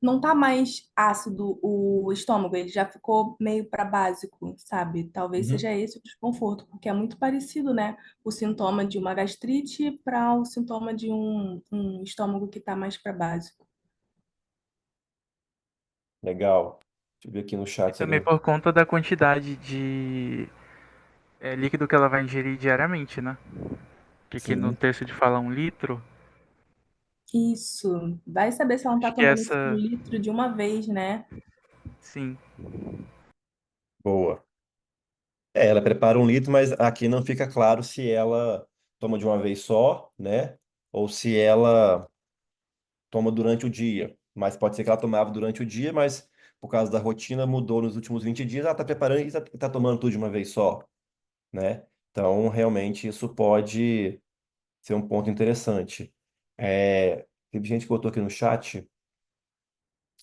não tá mais ácido o estômago, ele já ficou meio para básico, sabe? Talvez Uhum. seja esse o desconforto, porque é muito parecido, né? O sintoma de uma gastrite para o sintoma de um estômago que tá mais para básico. Legal. Deixa eu ver aqui no E chat se também alguém. por conta da quantidade de líquido que ela vai ingerir diariamente, né? Que aqui no Sim, texto de fala 1 litro. Isso. Vai saber se ela não tá Acho que tomando esse um essa. litro de uma vez, né? Sim. boa. Ela prepara 1 litro, mas aqui não fica claro se ela toma de uma vez só, né? Ou se ela toma durante o dia, mas pode ser que ela tomava durante o dia, mas por causa da rotina mudou nos últimos 20 dias, ela está preparando e está tomando tudo de uma vez só, né? Então, realmente, isso pode ser um ponto interessante. Teve gente que botou aqui no chat,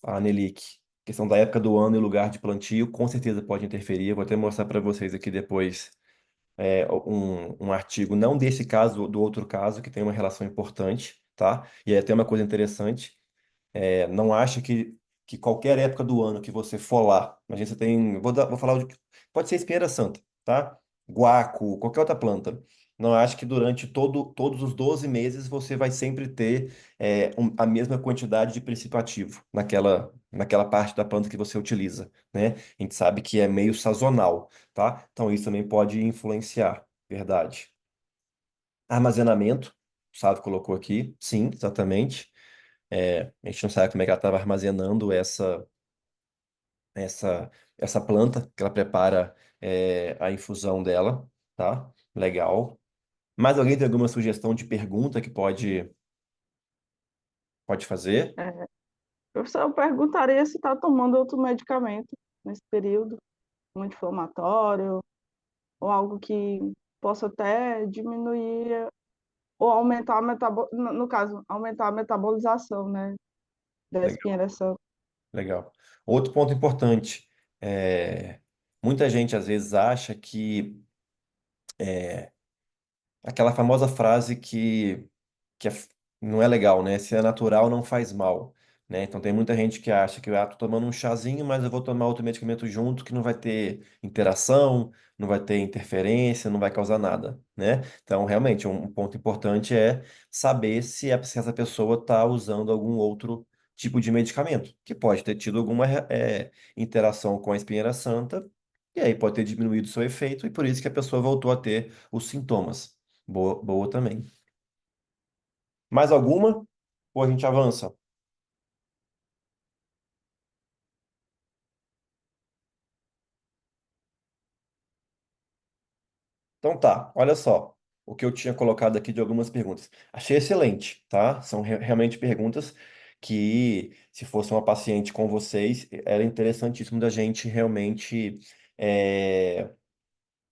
a Nelik, questão da época do ano e lugar de plantio, com certeza pode interferir. Eu vou até mostrar para vocês aqui depois um artigo, não desse caso, do outro caso, que tem uma relação importante, tá? E aí até uma coisa interessante. Não acha que qualquer época do ano que você for lá, imagina você tem, vou falar, pode ser espinheira santa, tá? Guaco, qualquer outra planta. Não acha que durante todos os 12 meses você vai sempre ter a mesma quantidade de princípio ativo naquela parte da planta que você utiliza, né? A gente sabe que é meio sazonal, tá? Então isso também pode influenciar, verdade. Armazenamento, o Sávio colocou aqui, sim, exatamente. A gente não sabe como é que ela estava armazenando essa planta, que ela prepara a infusão dela, tá? Legal. Mais alguém tem alguma sugestão de pergunta que pode fazer? É, eu perguntaria se está tomando outro medicamento nesse período, um anti-inflamatório, ou algo que possa até diminuir ou aumentar no caso, aumentar a metabolização, né, da Legal, espinha santa. legal. Outro ponto importante, é, muita gente às vezes acha que aquela famosa frase que não é legal, né? Se é natural, não faz mal, né? Então tem muita gente que acha que tô tomando um chazinho, mas eu vou tomar outro medicamento junto que não vai ter interação, não vai ter interferência, não vai causar nada, né? Então, realmente, um ponto importante é saber se essa pessoa está usando algum outro tipo de medicamento, que pode ter tido alguma interação com a espinheira santa, e aí pode ter diminuído o seu efeito, e por isso que a pessoa voltou a ter os sintomas. Boa, boa também. Mais alguma? Ou a gente avança? Então tá, olha só. O que eu tinha colocado aqui de algumas perguntas. Achei excelente, tá? São realmente perguntas que, se fosse uma paciente com vocês, era interessantíssimo da gente realmente é,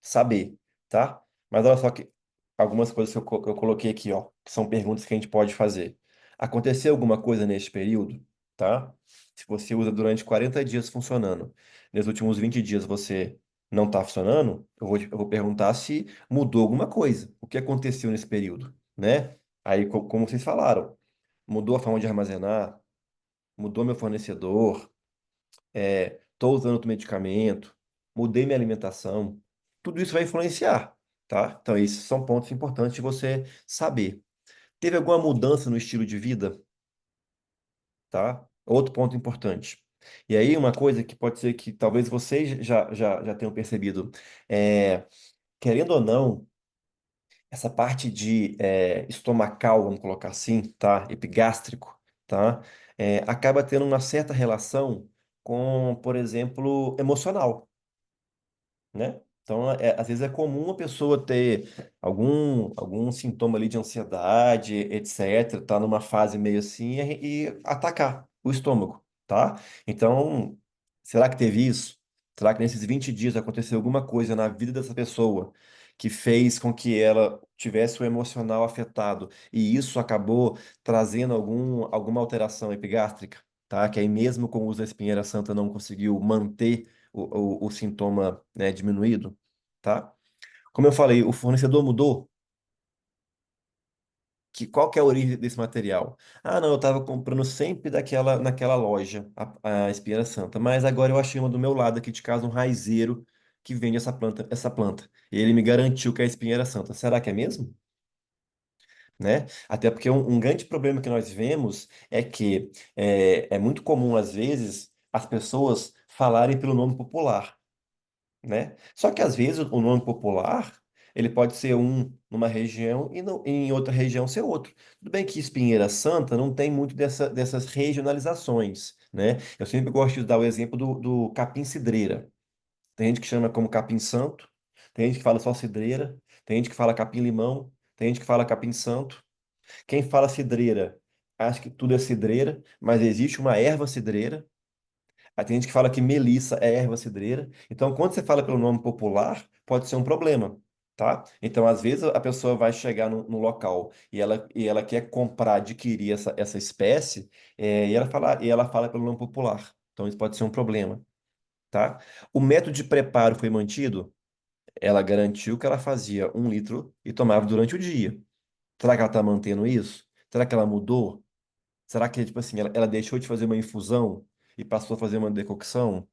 saber, tá? Mas olha só que algumas coisas que eu coloquei aqui, ó, que são perguntas que a gente pode fazer. Aconteceu alguma coisa neste período, tá? Se você usa durante 40 dias funcionando, nos últimos 20 dias você não está funcionando, eu vou perguntar se mudou alguma coisa. O que aconteceu nesse período, né? Aí, como vocês falaram, mudou a forma de armazenar, mudou meu fornecedor, estou usando outro medicamento, mudei minha alimentação, tudo isso vai influenciar, tá? Então, esses são pontos importantes de você saber. Teve alguma mudança no estilo de vida, tá? Outro ponto importante. E aí, uma coisa que pode ser que talvez vocês já tenham percebido, é, querendo ou não, essa parte de estomacal, vamos colocar assim, tá? Epigástrico, tá? Acaba tendo uma certa relação com, por exemplo, emocional, né? Então, às vezes é comum a pessoa ter algum sintoma ali de ansiedade, etc., tá numa fase meio assim e atacar o estômago, tá? Então, será que teve isso? Será que nesses 20 dias aconteceu alguma coisa na vida dessa pessoa que fez com que ela tivesse o emocional afetado e isso acabou trazendo alguma alteração epigástrica, tá? Que aí mesmo com o uso da espinheira santa não conseguiu manter o sintoma, né, diminuído, tá? Como eu falei, o fornecedor mudou. Qual que é a origem desse material? Ah, não, eu estava comprando sempre naquela loja, a espinheira santa, mas agora eu achei uma do meu lado aqui de casa, um raizeiro que vende essa planta. E ele me garantiu que é a espinheira santa. Será que é mesmo? Né? Até porque um grande problema que nós vemos é que é muito comum, às vezes, as pessoas falarem pelo nome popular, né? Só que às vezes o nome popular ele pode ser um numa região e em outra região ser outro. Tudo bem que Espinheira Santa não tem muito dessas regionalizações, né? Eu sempre gosto de dar o exemplo do capim-cidreira. Tem gente que chama como capim-santo, tem gente que fala só cidreira, tem gente que fala capim-limão, tem gente que fala capim-santo. Quem fala cidreira acha que tudo é cidreira, mas existe uma erva cidreira. Aí tem gente que fala que melissa é erva cidreira. Então, quando você fala pelo nome popular, pode ser um problema, tá? Então, às vezes, a pessoa vai chegar no local e ela quer comprar, adquirir essa espécie, e ela fala pelo nome popular. Então, isso pode ser um problema, tá? O método de preparo foi mantido? Ela garantiu que ela fazia 1 litro e tomava durante o dia. Será que ela está mantendo isso? Será que ela mudou? Será que, tipo assim, ela deixou de fazer uma infusão e passou a fazer uma decocção?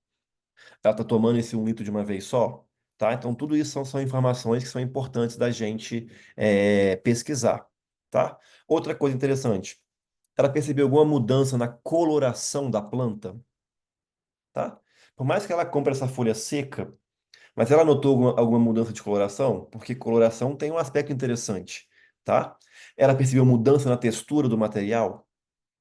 Ela está tomando esse 1 litro de uma vez só? Tá? Então, tudo isso são informações que são importantes da gente pesquisar, tá? Outra coisa interessante, ela percebeu alguma mudança na coloração da planta, tá? Por mais que ela compre essa folha seca, mas ela notou alguma mudança de coloração? Porque coloração tem um aspecto interessante, tá? Ela percebeu mudança na textura do material?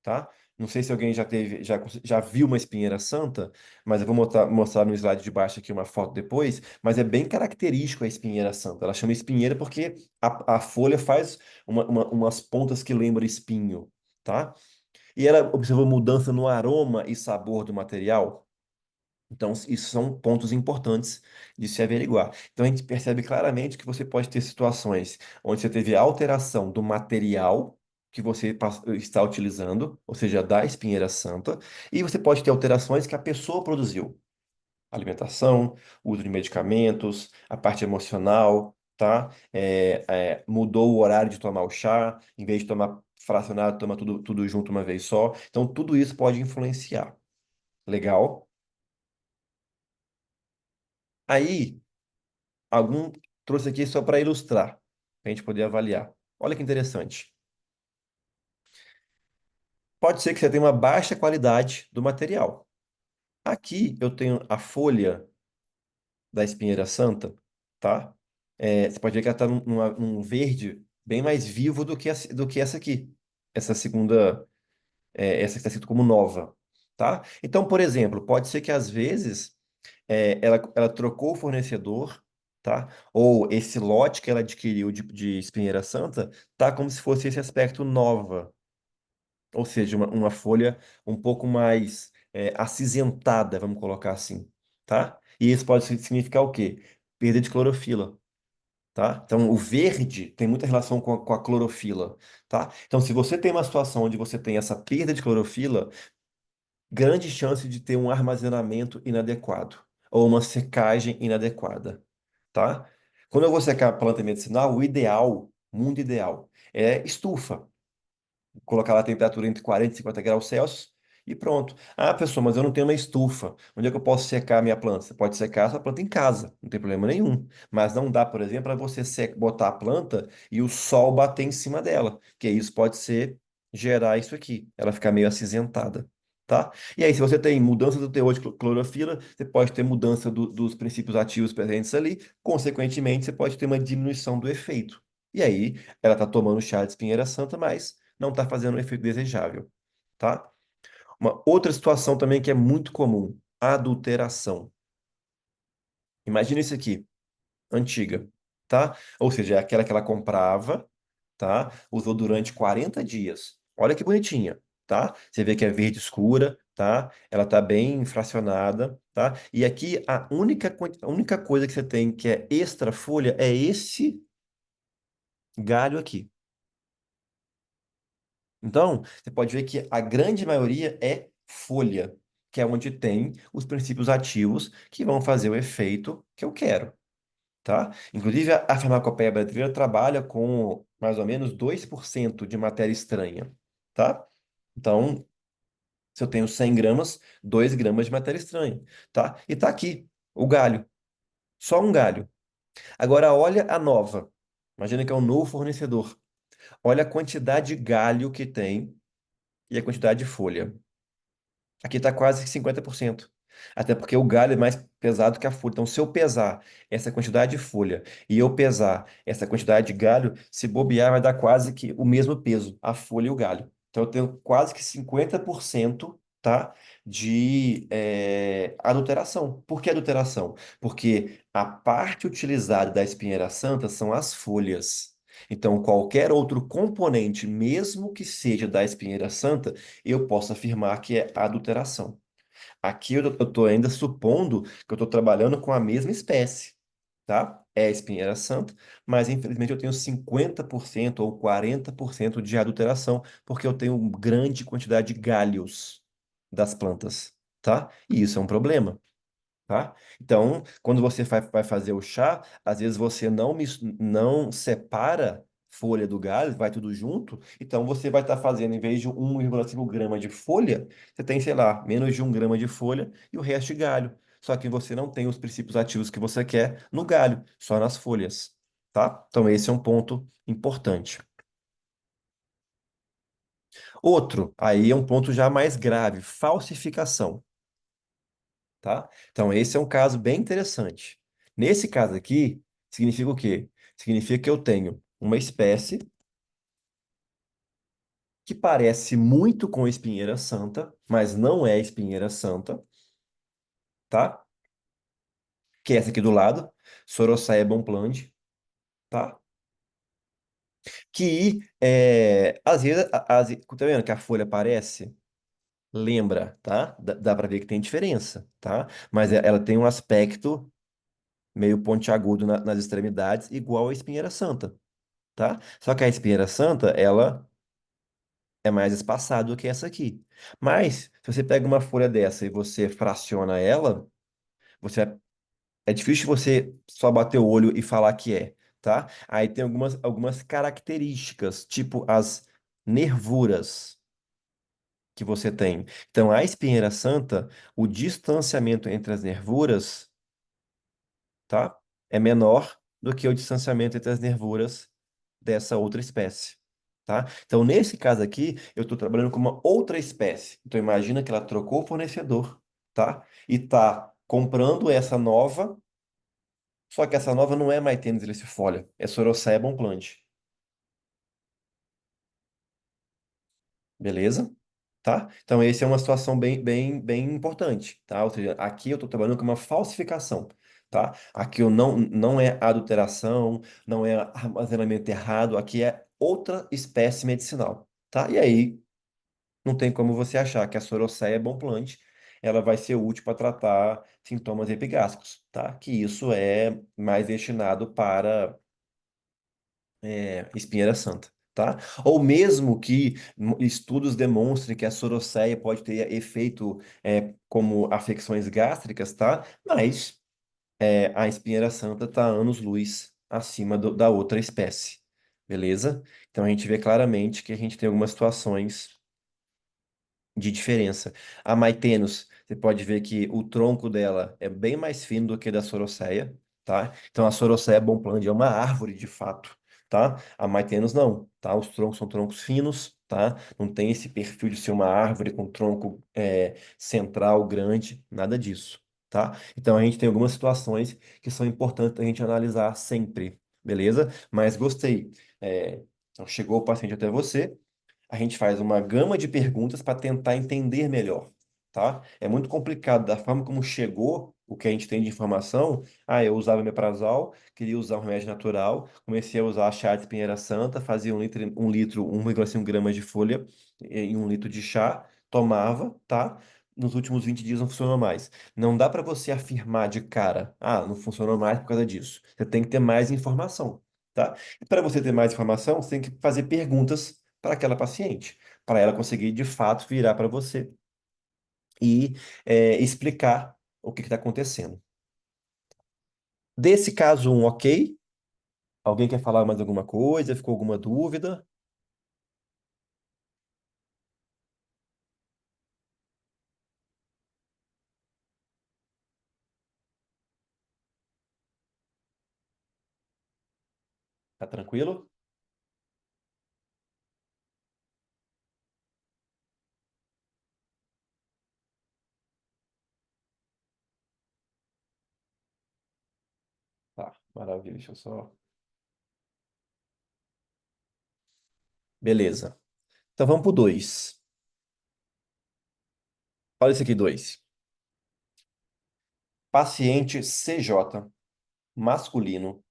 Tá? Não sei se alguém já viu uma espinheira santa, mas eu vou mostrar no slide de baixo aqui uma foto depois, mas é bem característico a espinheira santa. Ela chama espinheira porque a folha faz umas pontas que lembram espinho, tá? E ela observou mudança no aroma e sabor do material. Então, isso são pontos importantes de se averiguar. Então, a gente percebe claramente que você pode ter situações onde você teve alteração do material que você está utilizando, ou seja, da espinheira santa, e você pode ter alterações que a pessoa produziu. Alimentação, uso de medicamentos, a parte emocional, tá? Mudou o horário de tomar o chá, em vez de tomar fracionado, toma tudo junto uma vez só. Então, tudo isso pode influenciar. Legal? Aí, algum trouxe aqui só para ilustrar, para a gente poder avaliar. Olha que interessante. Pode ser que você tenha uma baixa qualidade do material. Aqui eu tenho a folha da espinheira santa, tá? Você pode ver que ela está num verde bem mais vivo do que essa aqui. Essa segunda, essa que está escrito como nova, tá? Então, por exemplo, pode ser que às vezes ela trocou o fornecedor, tá? Ou esse lote que ela adquiriu de espinheira santa tá como se fosse esse aspecto nova, ou seja, uma folha um pouco mais acinzentada, vamos colocar assim, tá? E isso pode significar o quê? Perda de clorofila. Tá? Então, o verde tem muita relação com a clorofila, tá? Então, se você tem uma situação onde você tem essa perda de clorofila, grande chance de ter um armazenamento inadequado ou uma secagem inadequada, tá? Quando eu vou secar a planta medicinal, o ideal, mundo ideal, é estufa. Colocar lá a temperatura entre 40 e 50 graus Celsius e pronto. Ah, pessoal, mas eu não tenho uma estufa. Onde é que eu posso secar a minha planta? Você pode secar a sua planta em casa, não tem problema nenhum. Mas não dá, por exemplo, para você botar a planta e o sol bater em cima dela, porque isso pode gerar isso aqui, ela ficar meio acinzentada. Tá? E aí, se você tem mudança do teor de clorofila, você pode ter mudança dos princípios ativos presentes ali, consequentemente, você pode ter uma diminuição do efeito. E aí, ela está tomando chá de espinheira santa, mas não está fazendo o efeito desejável, tá? Uma outra situação também que é muito comum, adulteração. Imagina isso aqui, antiga, tá? Ou seja, é aquela que ela comprava, tá? Usou durante 40 dias. Olha que bonitinha, tá? Você vê que é verde escura, tá? Ela tá bem fracionada, tá? E aqui a única coisa que você tem que é extra folha é esse galho aqui. Então, você pode ver que a grande maioria é folha, que é onde tem os princípios ativos que vão fazer o efeito que eu quero, tá? Inclusive, a farmacopeia brasileira trabalha com mais ou menos 2% de matéria estranha, tá? Então, se eu tenho 100 gramas, 2 gramas de matéria estranha, tá? E tá aqui, o galho, só um galho. Agora, olha a nova. Imagina que é um novo fornecedor. Olha a quantidade de galho que tem e a quantidade de folha. Aqui está quase que 50%. Até porque o galho é mais pesado que a folha. Então, se eu pesar essa quantidade de folha e eu pesar essa quantidade de galho, se bobear, vai dar quase que o mesmo peso, a folha e o galho. Então, eu tenho quase que 50%, tá, de adulteração. Por que adulteração? Porque a parte utilizada da espinheira santa são as folhas. Então, qualquer outro componente, mesmo que seja da espinheira santa, eu posso afirmar que é adulteração. Aqui eu estou ainda supondo que eu estou trabalhando com a mesma espécie, tá? É a espinheira santa, mas infelizmente eu tenho 50% ou 40% de adulteração, porque eu tenho grande quantidade de galhos das plantas, tá? E isso é um problema. Tá? Então, quando você vai fazer o chá, às vezes você não separa folha do galho, vai tudo junto. Então, você vai estar fazendo, em vez de 1,5 grama de folha, você tem, sei lá, menos de 1 grama de folha e o resto de galho. Só que você não tem os princípios ativos que você quer no galho, só nas folhas. Tá? Então, esse é um ponto importante. Outro, aí é um ponto já mais grave, falsificação. Tá? Então, esse é um caso bem interessante. Nesse caso aqui, significa o quê? Significa que eu tenho uma espécie que parece muito com espinheira santa, mas não é espinheira santa, tá? Que é essa aqui do lado, Sorossaia bonpland, tá? Que, às vezes, tá vendo que a folha parece? Lembra, tá? Dá para ver que tem diferença, tá? Mas ela tem um aspecto meio pontiagudo nas extremidades, igual a espinheira santa. Tá? Só que a espinheira santa, ela é mais espaçada do que essa aqui. Mas, se você pega uma folha dessa e você fraciona ela, é difícil você só bater o olho e falar que é, tá? Aí tem algumas características, tipo as nervuras que você tem. Então, a espinheira santa, o distanciamento entre as nervuras, tá? É menor do que o distanciamento entre as nervuras dessa outra espécie, tá? Então, nesse caso aqui, eu estou trabalhando com uma outra espécie. Então, imagina que ela trocou o fornecedor, tá? E tá comprando essa nova, só que essa nova não é Maitênis lecifolia, é Sorossaia bonpland, beleza? Tá? Então, essa é uma situação bem importante, tá? Ou seja, aqui eu estou trabalhando com uma falsificação, tá? Aqui eu não é adulteração, não é armazenamento errado, aqui é outra espécie medicinal, tá? E aí, não tem como você achar que a Sorossaia bonpland, ela vai ser útil para tratar sintomas epigástricos, tá? Que isso é mais destinado para espinheira santa, tá? Ou mesmo que estudos demonstrem que a sorosseia pode ter efeito como afecções gástricas, tá? Mas a espinheira santa está anos-luz acima da outra espécie, beleza? Então a gente vê claramente que a gente tem algumas situações de diferença. A Maitenus, você pode ver que o tronco dela é bem mais fino do que da Sorosseia, tá? Então a Sorosseia bonpland é uma árvore de fato, tá? A Maitenus não, tá? Os troncos são troncos finos, tá? Não tem esse perfil de ser uma árvore com tronco central grande, nada disso, tá? Então a gente tem algumas situações que são importantes a gente analisar sempre, beleza? Mas gostei. Então chegou o paciente até você, a gente faz uma gama de perguntas para tentar entender melhor, tá? É muito complicado da forma como chegou o que a gente tem de informação. Ah, eu usava omeprazol, queria usar um remédio natural, comecei a usar chá de espinheira santa, fazia 1,5 gramas de folha em 1 litro de chá, tomava, tá? Nos últimos 20 dias não funcionou mais. Não dá para você afirmar de cara, ah, não funcionou mais por causa disso. Você tem que ter mais informação, tá? E para você ter mais informação, você tem que fazer perguntas para aquela paciente, para ela conseguir de fato virar para você e explicar o que está acontecendo. Desse caso um, ok? Alguém quer falar mais alguma coisa? Ficou alguma dúvida? Tá tranquilo? Tá, maravilha. Deixa eu só. Beleza. Então vamos pro 2. Olha esse aqui, 2. Paciente CJ, masculino,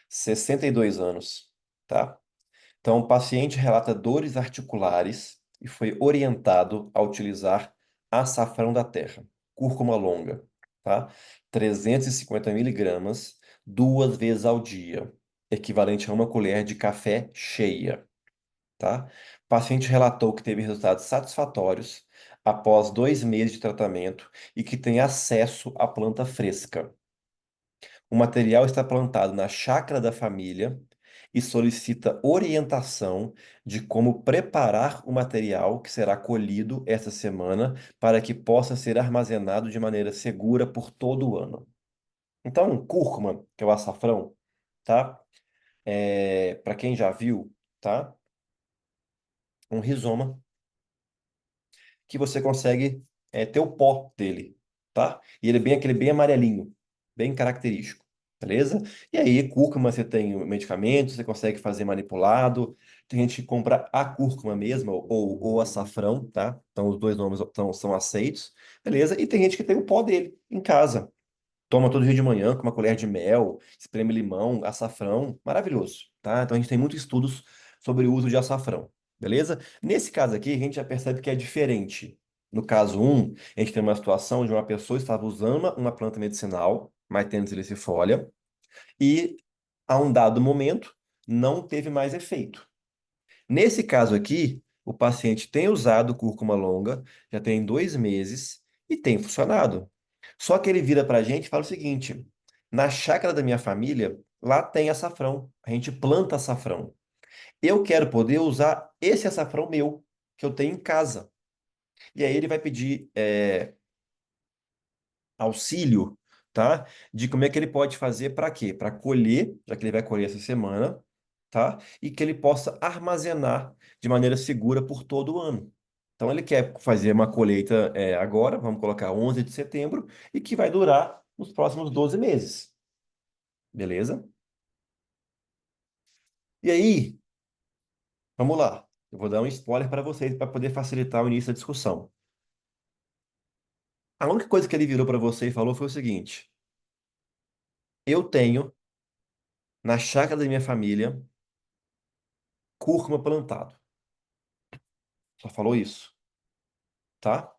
62 anos. tá? Então, o paciente relata dores articulares e foi orientado a utilizar açafrão da terra, cúrcuma longa, tá? 350 miligramas, 2 vezes ao dia, equivalente a uma colher de café cheia, tá? O paciente relatou que teve resultados satisfatórios após 2 meses de tratamento e que tem acesso à planta fresca. O material está plantado na chácara da família e solicita orientação de como preparar o material que será colhido esta semana para que possa ser armazenado de maneira segura por todo o ano. Então, cúrcuma, que é o açafrão, tá? Para quem já viu, tá? Um rizoma que você consegue ter o pó dele, tá? E ele é bem aquele bem amarelinho, bem característico, beleza? E aí, cúrcuma, você tem o medicamento, você consegue fazer manipulado. Tem gente que compra a cúrcuma mesmo, ou açafrão, tá? Então, os dois nomes são aceitos, beleza? E tem gente que tem o pó dele em casa. Toma todo dia de manhã com uma colher de mel, espreme limão, açafrão, maravilhoso, tá? Então a gente tem muitos estudos sobre o uso de açafrão, beleza? Nesse caso aqui, a gente já percebe que é diferente. No caso um, a gente tem uma situação de uma pessoa que estava usando uma planta medicinal, Maitênis ilicifolia, e a um dado momento não teve mais efeito. Nesse caso aqui, o paciente tem usado cúrcuma longa, já tem 2 meses e tem funcionado. Só que ele vira para a gente e fala o seguinte: na chácara da minha família, lá tem açafrão, a gente planta açafrão. Eu quero poder usar esse açafrão meu, que eu tenho em casa. E aí ele vai pedir auxílio, tá? De como é que ele pode fazer para quê? Para colher, já que ele vai colher essa semana, tá? E que ele possa armazenar de maneira segura por todo o ano. Então ele quer fazer uma colheita agora, vamos colocar 11 de setembro, e que vai durar os próximos 12 meses. Beleza? E aí, vamos lá. Eu vou dar um spoiler para vocês para poder facilitar o início da discussão. A única coisa que ele virou para você e falou foi o seguinte: eu tenho na chácara da minha família cúrcuma plantado. Só falou isso, tá?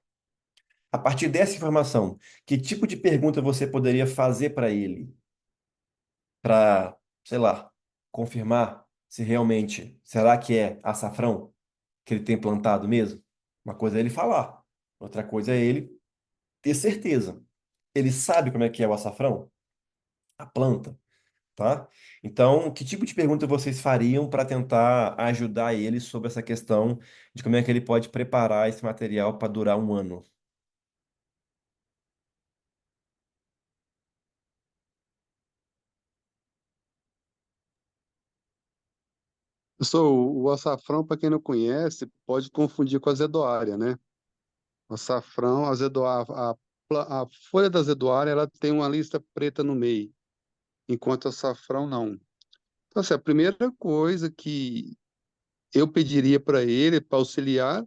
A partir dessa informação, que tipo de pergunta você poderia fazer para ele para, sei lá, confirmar se realmente será que é açafrão que ele tem plantado mesmo? Uma coisa é ele falar, outra coisa é ele ter certeza. Ele sabe como é que é o açafrão? A planta, tá? Então, que tipo de pergunta vocês fariam para tentar ajudar ele sobre essa questão de como é que ele pode preparar esse material para durar um ano? O açafrão, para quem não conhece, pode confundir com a azedoária, né? O açafrão, a folha da azedoária, ela tem uma lista preta no meio, enquanto o açafrão não. Então, assim, a primeira coisa que eu pediria para ele, para auxiliar,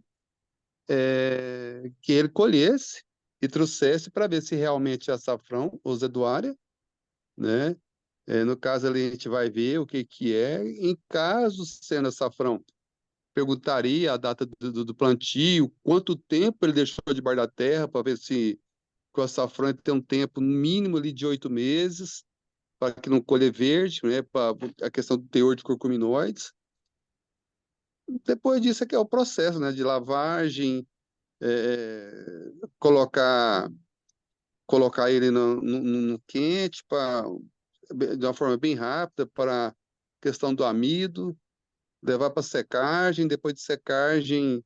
é que ele colhesse e trouxesse para ver se realmente é açafrão ou azedoária, né? No caso ali, a gente vai ver o que que é. Em caso sendo açafrão, perguntaria a data do plantio, quanto tempo ele deixou debaixo da terra, para ver se que o açafrão tem um tempo no mínimo ali de 8 meses, para que não colher verde, né, para a questão do teor de curcuminoides. Depois disso é que é o processo, né, de lavagem, colocar ele no quente, de uma forma bem rápida, para a questão do amido, levar para secagem, depois de secagem,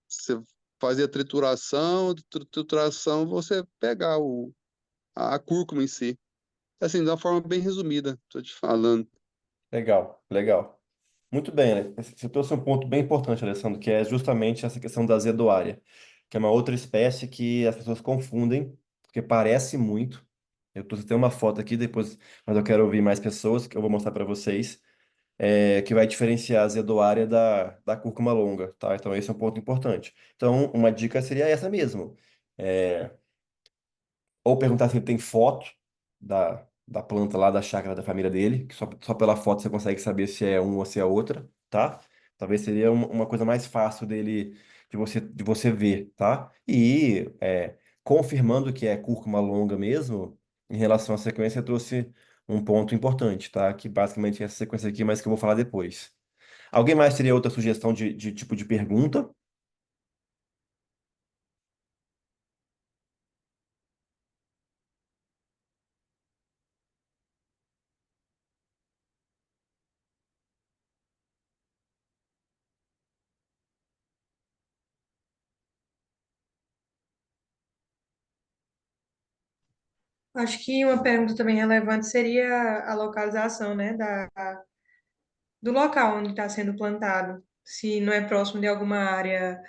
você fazer a trituração, trituração você pegar a cúrcuma em si. Assim, de uma forma bem resumida, estou te falando. Legal, legal. Muito bem, né? Você trouxe um ponto bem importante, Alessandro, que é justamente essa questão da azedoária, que é uma outra espécie que as pessoas confundem, porque parece muito. Eu trouxe até uma foto aqui depois, mas eu quero ouvir mais pessoas, que eu vou mostrar para vocês, que vai diferenciar a azedoária da cúrcuma longa, tá? Então esse é um ponto importante. Então, uma dica seria essa mesmo. É, ou perguntar se ele tem foto da planta lá da chácara da família dele, que só pela foto você consegue saber se é uma ou se é outra, tá? Talvez seria uma coisa mais fácil dele de você ver, tá? E confirmando que é cúrcuma longa mesmo, em relação à sequência, eu trouxe um ponto importante, tá? Que basicamente é essa sequência aqui, mas que eu vou falar depois. Alguém mais teria outra sugestão de tipo de pergunta? Acho que uma pergunta também relevante seria a localização, né, do local onde está sendo plantado. Se não é próximo de alguma área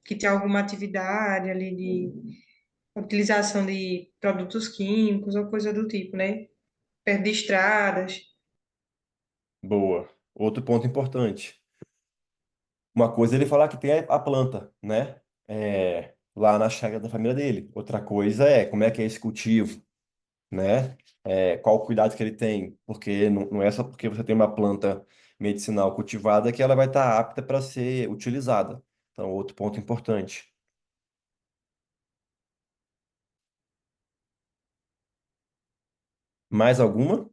que tem alguma atividade ali de utilização de produtos químicos ou coisa do tipo, né? Perto de estradas. Boa. Outro ponto importante. Uma coisa é ele falar que tem a planta, né? Lá na chácara da família dele. Outra coisa é como é que é esse cultivo, né? Qual o cuidado que ele tem. Porque não é só porque você tem uma planta medicinal cultivada que ela vai estar apta para ser utilizada. Então, outro ponto importante. Mais alguma?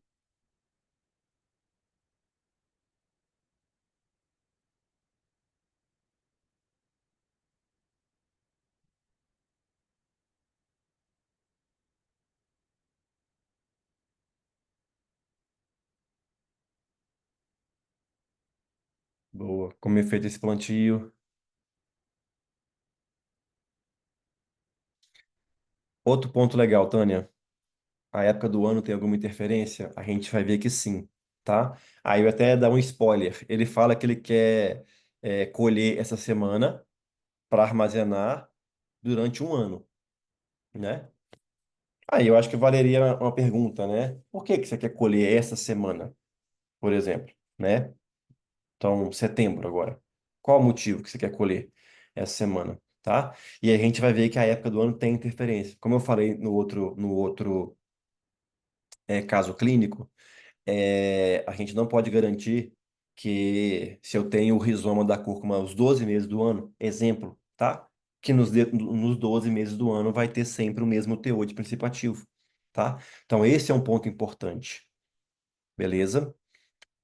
Boa. Como é feito esse plantio? Outro ponto legal, Tânia. A época do ano tem alguma interferência? A gente vai ver que sim, tá? Aí eu até dar um spoiler. Ele fala que ele quer colher essa semana para armazenar durante um ano, né? Aí eu acho que valeria uma pergunta, né? Por que que você quer colher essa semana, por exemplo, né? Então, setembro agora. Qual o motivo que você quer colher essa semana, tá? E a gente vai ver que a época do ano tem interferência. Como eu falei no outro caso clínico, a gente não pode garantir que se eu tenho o rizoma da cúrcuma os 12 meses do ano, exemplo, tá? Que nos 12 meses do ano vai ter sempre o mesmo teor de princípio ativo, tá? Então, esse é um ponto importante, beleza?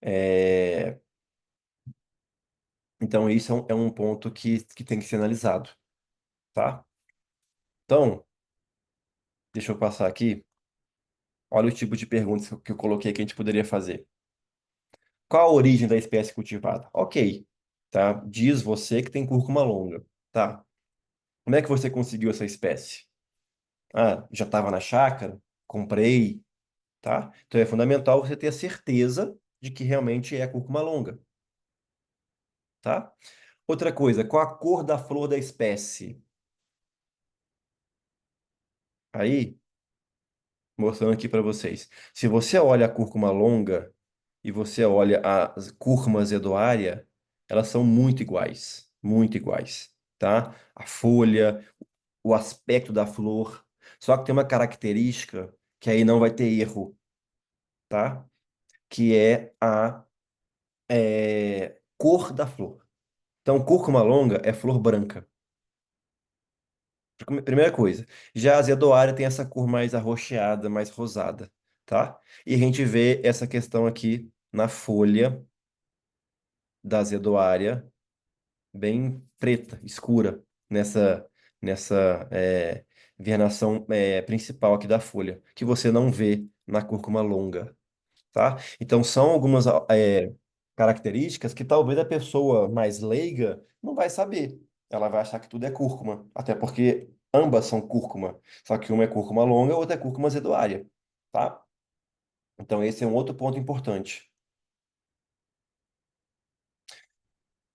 É, Então, isso é um ponto que tem que ser analisado, tá? Então, deixa eu passar aqui. Olha o tipo de perguntas que eu coloquei que a gente poderia fazer. Qual a origem da espécie cultivada? Ok, tá? Diz você que tem cúrcuma longa, tá? Como é que você conseguiu essa espécie? Ah, já estava na chácara, comprei, tá? Então é fundamental você ter a certeza de que realmente é a cúrcuma longa, tá? Outra coisa, qual a cor da flor da espécie? Aí, mostrando aqui para vocês. Se você olha a cúrcuma longa e você olha as cúrcumas edoária, elas são muito iguais, tá? A folha, o aspecto da flor. Só que tem uma característica que aí não vai ter erro, tá? Que é a cor da flor. Então, cúrcuma longa é flor branca. Primeira coisa. Já a zedoária tem essa cor mais arroxeada, mais rosada, tá? E a gente vê essa questão aqui na folha da zedoária, bem preta, escura, nessa venação principal aqui da folha, que você não vê na cúrcuma longa, tá? Então são algumas características que talvez a pessoa mais leiga não vai saber. Ela vai achar que tudo é cúrcuma, até porque ambas são cúrcuma, só que uma é cúrcuma longa, a outra é cúrcuma azedoária, tá? Então esse é um outro ponto importante.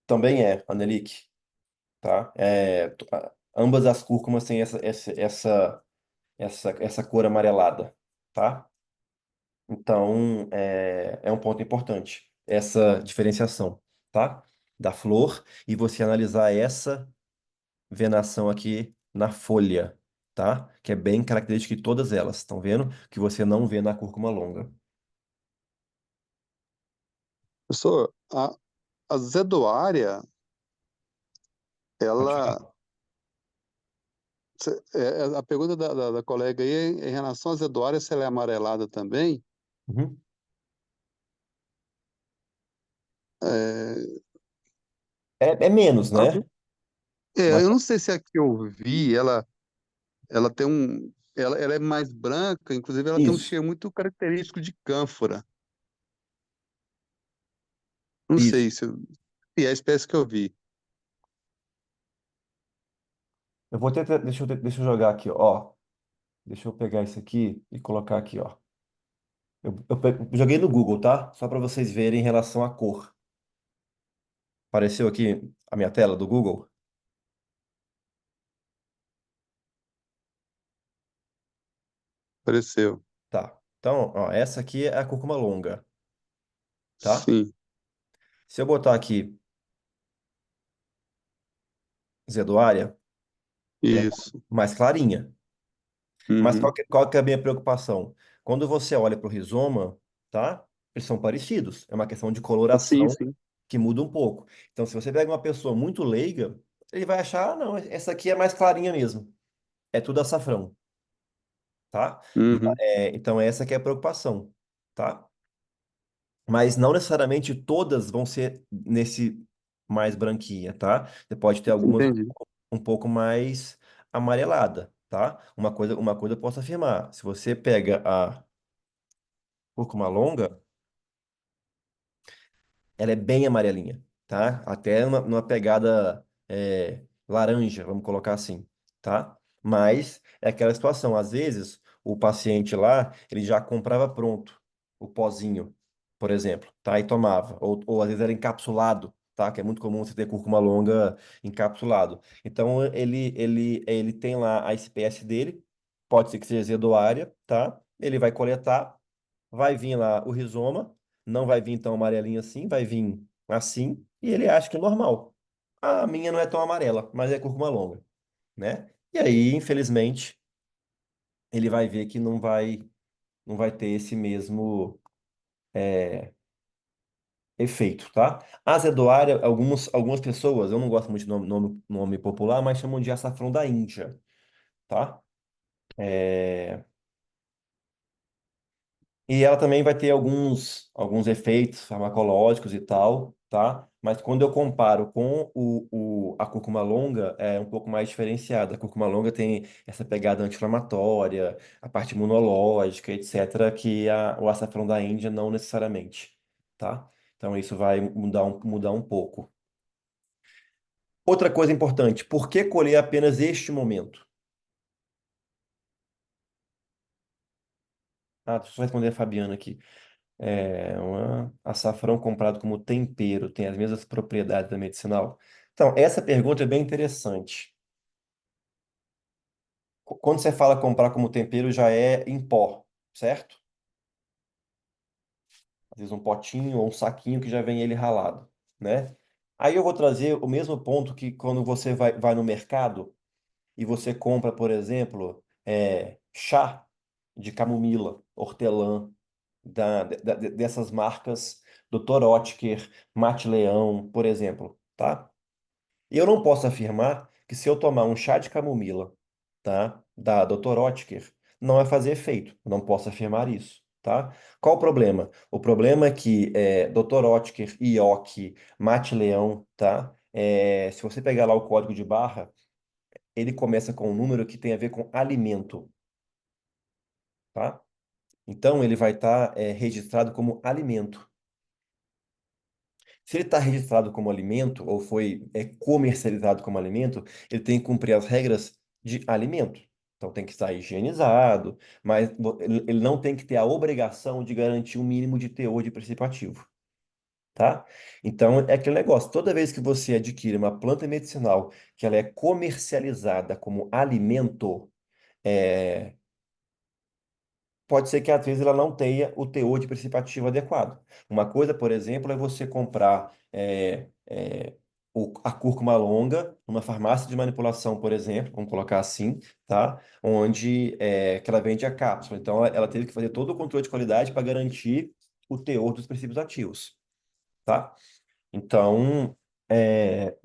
Também é, Anelik, tá? Ambas as cúrcumas têm essa cor amarelada, tá? Então, é um ponto importante, essa diferenciação, tá? Da flor e você analisar essa venação aqui na folha, tá? Que é bem característica de todas elas. Estão vendo? Que você não vê na cúrcuma longa. Professor, a zedoária, Pode ela. falar. A pergunta da colega aí é em relação à zedoária, se ela é amarelada também. Uhum. É, É menos, né? Mas eu não sei se a que eu vi, ela tem um. Ela é mais branca, inclusive ela tem um isso, cheiro muito característico de cânfora. Não isso. sei se é a espécie que eu vi. Eu vou tentar, deixa eu jogar aqui, ó. Deixa eu pegar isso aqui e colocar aqui, ó. Joguei no Google, tá? Só para vocês verem em relação à cor. Apareceu aqui a minha tela do Google? Apareceu. Tá. Então, ó, essa aqui é a cúrcuma longa, tá? Sim, Se eu botar aqui zedoária, é isso. mais clarinha. Mas Uhum. qual que é a minha preocupação? Quando você olha para o rizoma, tá? Eles são parecidos. É uma questão de Sim, coloração sim. que muda um pouco. Então, se você pega uma pessoa muito leiga, ele vai achar, ah, não, essa aqui é mais clarinha mesmo. É tudo açafrão, tá? Uhum. Então, essa que é a preocupação, tá? Mas não necessariamente todas vão ser nesse mais branquinha, tá? Você pode ter algumas Entendi. um pouco mais amarelada, tá? Uma coisa eu posso afirmar. Se você pega a cúrcuma longa, ela é bem amarelinha, tá? Até numa pegada laranja, vamos colocar assim, tá? Mas é aquela situação, às vezes o paciente lá, ele já comprava pronto o pozinho, por exemplo, tá? E tomava, ou às vezes era encapsulado, tá? Que é muito comum você ter cúrcuma longa encapsulado. Então ele tem lá a espécie dele, pode ser que seja zedoária, tá? Ele vai coletar, vai vir lá o rizoma, não vai vir tão amarelinho assim, vai vir assim, e ele acha que é normal. A minha não é tão amarela, mas é cúrcuma longa, né? E aí, infelizmente, ele vai ver que não vai ter esse mesmo efeito, tá? Azedoária, algumas pessoas, eu não gosto muito de nome popular, mas chamam de açafrão da Índia, tá? É, E ela também vai ter alguns efeitos farmacológicos e tal, tá? Mas quando eu comparo com a cúrcuma longa, é um pouco mais diferenciada. A cúrcuma longa tem essa pegada anti-inflamatória, a parte imunológica, etc., que o açafrão da Índia não necessariamente, tá? Então isso vai mudar um pouco. Outra coisa importante, por que colher apenas este momento? Ah, deixa eu só responder a Fabiana aqui. Açafrão comprado como tempero tem as mesmas propriedades da medicinal? Então, essa pergunta é bem interessante. Quando você fala comprar como tempero, já é em pó, certo? Às vezes um potinho ou um saquinho que já vem ele ralado, né? Aí eu vou trazer o mesmo ponto que quando você vai no mercado e você compra, por exemplo, chá de camomila, hortelã, dessas marcas Dr. Oetker, Mate Leão, por exemplo, tá? Eu não posso afirmar que se eu tomar um chá de camomila, tá, da Dr. Oetker, não vai fazer efeito. Eu não posso afirmar isso, tá? Qual o problema? O problema é que Dr. Oetker, Ioki, Mate Leão, tá? Se você pegar lá o código de barra, ele começa com um número que tem a ver com alimento, tá? Então ele vai estar registrado como alimento. Se ele está registrado como alimento ou foi comercializado como alimento, ele tem que cumprir as regras de alimento. Então tem que estar higienizado, mas ele não tem que ter a obrigação de garantir um mínimo de teor de principativo, tá? Então é aquele negócio, toda vez que você adquire uma planta medicinal que ela é comercializada como alimento, é, pode ser que às vezes ela não tenha o teor de principativo adequado. Uma coisa, por exemplo, é você comprar a cúrcuma longa numa farmácia de manipulação, por exemplo, vamos colocar assim, tá? Onde que ela vende a cápsula. Então, ela teve que fazer todo o controle de qualidade para garantir o teor dos princípios ativos, tá? Então, é,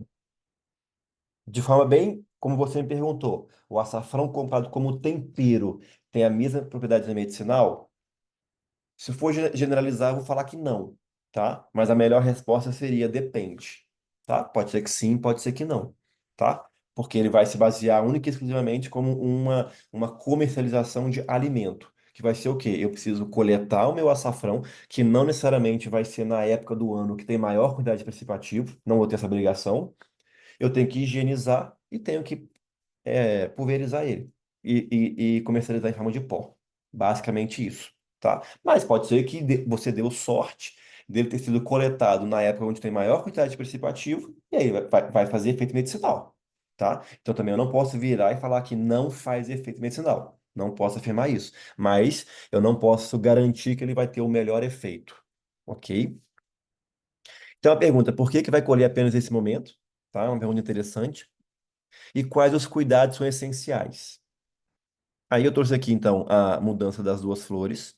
de forma bem, como você me perguntou, o açafrão comprado como tempero tem a mesma propriedade medicinal? Se for generalizar, eu vou falar que não, tá? Mas a melhor resposta seria depende, tá? Pode ser que sim, pode ser que não, tá? Porque ele vai se basear única e exclusivamente como uma comercialização de alimento, que vai ser o quê? Eu preciso coletar o meu açafrão, que não necessariamente vai ser na época do ano que tem maior quantidade de princípio ativo, não vou ter essa obrigação. Eu tenho que higienizar e tenho que pulverizar ele e comercializar em forma de pó. Basicamente isso, tá? Mas pode ser que você deu sorte dele ter sido coletado na época onde tem maior quantidade de princípio ativo e aí vai fazer efeito medicinal, tá? Então também eu não posso virar e falar que não faz efeito medicinal. Não posso afirmar isso. Mas eu não posso garantir que ele vai ter o melhor efeito, ok? Então a pergunta, por que que vai colher apenas esse momento? Tá? É uma pergunta interessante. E quais os cuidados são essenciais? Aí eu trouxe aqui, então, a mudança das duas flores,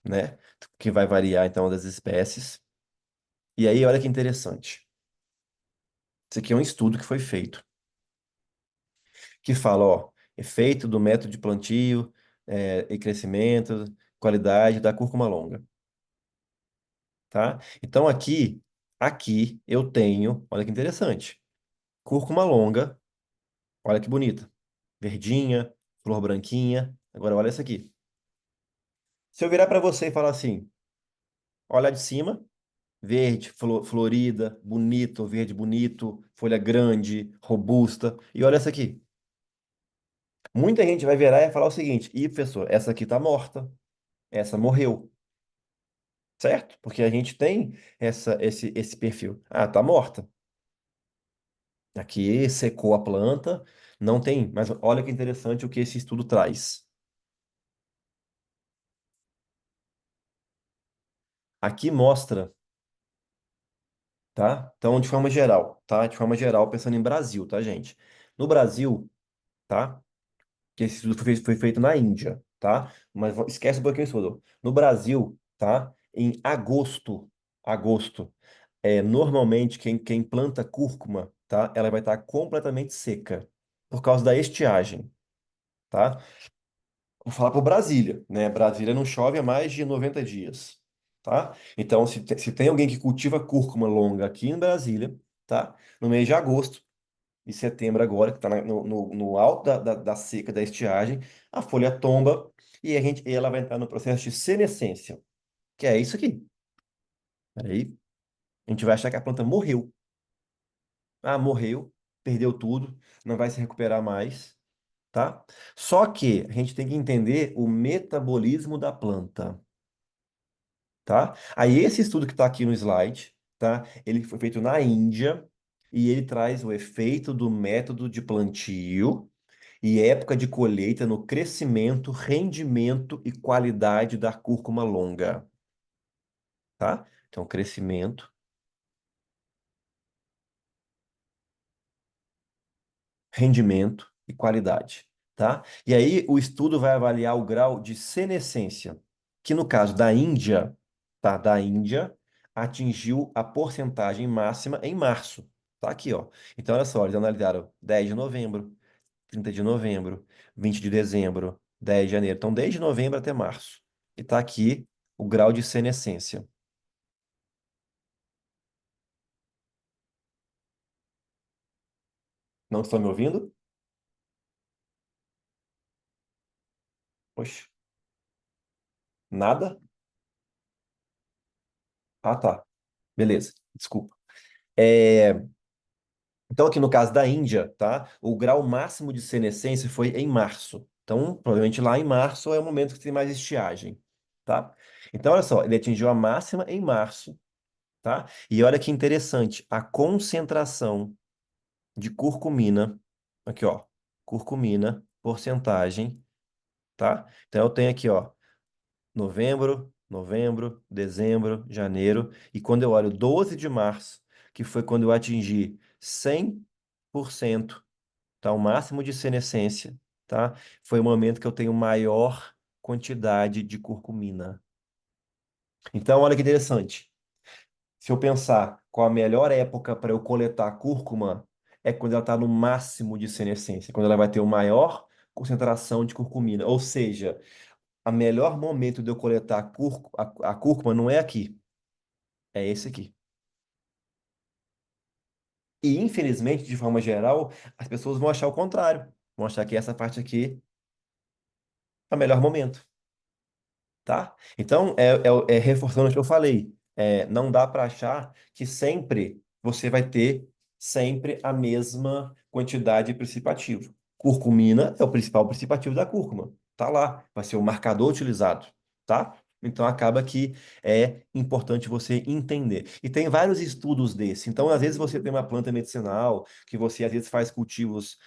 né? Que vai variar, então, das espécies. E aí, olha que interessante. Isso aqui é um estudo que foi feito, que fala, ó, efeito do método de plantio, e crescimento, qualidade da cúrcuma longa, tá? Então, aqui eu tenho, olha que interessante, cúrcuma longa, olha que bonita, verdinha, flor branquinha. Agora, olha essa aqui. Se eu virar para você e falar assim, olha de cima, verde, florida, bonito, verde bonito, folha grande, robusta. E olha essa aqui. Muita gente vai virar e falar o seguinte: ih, professor, essa aqui tá morta, essa morreu, certo? Porque a gente tem esse perfil. Ah, tá morta. Aqui secou a planta, não tem. Mas olha que interessante o que esse estudo traz. Aqui mostra, tá? Então, de forma geral, tá? De forma geral, pensando em Brasil, tá, gente? No Brasil, tá? Que esse estudo foi feito na Índia, tá? Mas esquece um pouquinho isso tudo. No Brasil, tá? Em agosto, normalmente quem planta cúrcuma, tá? Ela vai estar completamente seca por causa da estiagem, tá? Vou falar por Brasília, né? Brasília não chove há mais de 90 dias, tá? Então, se tem alguém que cultiva cúrcuma longa aqui em Brasília, tá? No mês de agosto e setembro agora, que está no alto da seca, da estiagem, a folha tomba e ela vai entrar no processo de senescência, que é isso aqui. Aí a gente vai achar que a planta morreu. Ah, morreu, perdeu tudo, não vai se recuperar mais, tá? Só que a gente tem que entender o metabolismo da planta, tá? Aí esse estudo que está aqui no slide, tá? Ele foi feito na Índia e ele traz o efeito do método de plantio e época de colheita no crescimento, rendimento e qualidade da cúrcuma longa, tá? Então, crescimento, rendimento e qualidade, tá? E aí o estudo vai avaliar o grau de senescência, que no caso da Índia, tá? Da Índia, atingiu a porcentagem máxima em março. Tá aqui, ó. Então, olha só, eles analisaram 10 de novembro, 30 de novembro, 20 de dezembro, 10 de janeiro. Então, desde novembro até março. E tá aqui o grau de senescência. Não estão me ouvindo? Oxe, nada? Ah, tá. Beleza, desculpa. É, Então, aqui no caso da Índia, tá? O grau máximo de senescência foi em março. Então, provavelmente lá em março é o momento que tem mais estiagem, tá? Então, olha só, ele atingiu a máxima em março, tá? E olha que interessante, a concentração de curcumina, aqui ó, curcumina, porcentagem, tá? Então eu tenho aqui ó, novembro, dezembro, janeiro, e quando eu olho 12 de março, que foi quando eu atingi 100%, tá? O máximo de senescência, tá? Foi o momento que eu tenho maior quantidade de curcumina. Então, olha que interessante. Se eu pensar qual a melhor época para eu coletar cúrcuma, é quando ela está no máximo de senescência, quando ela vai ter o maior concentração de curcumina. Ou seja, o melhor momento de eu coletar a cúrcuma não é aqui, é esse aqui. E, infelizmente, de forma geral, as pessoas vão achar o contrário. Vão achar que essa parte aqui é o melhor momento, tá? Então, reforçando o que eu falei, não dá para achar que sempre você vai ter sempre a mesma quantidade de principativo. Curcumina é o principal principativo da cúrcuma. Tá lá, vai ser o marcador utilizado, tá? Então acaba que é importante você entender. E tem vários estudos desse. Então, às vezes você tem uma planta medicinal, que você às vezes faz cultivos,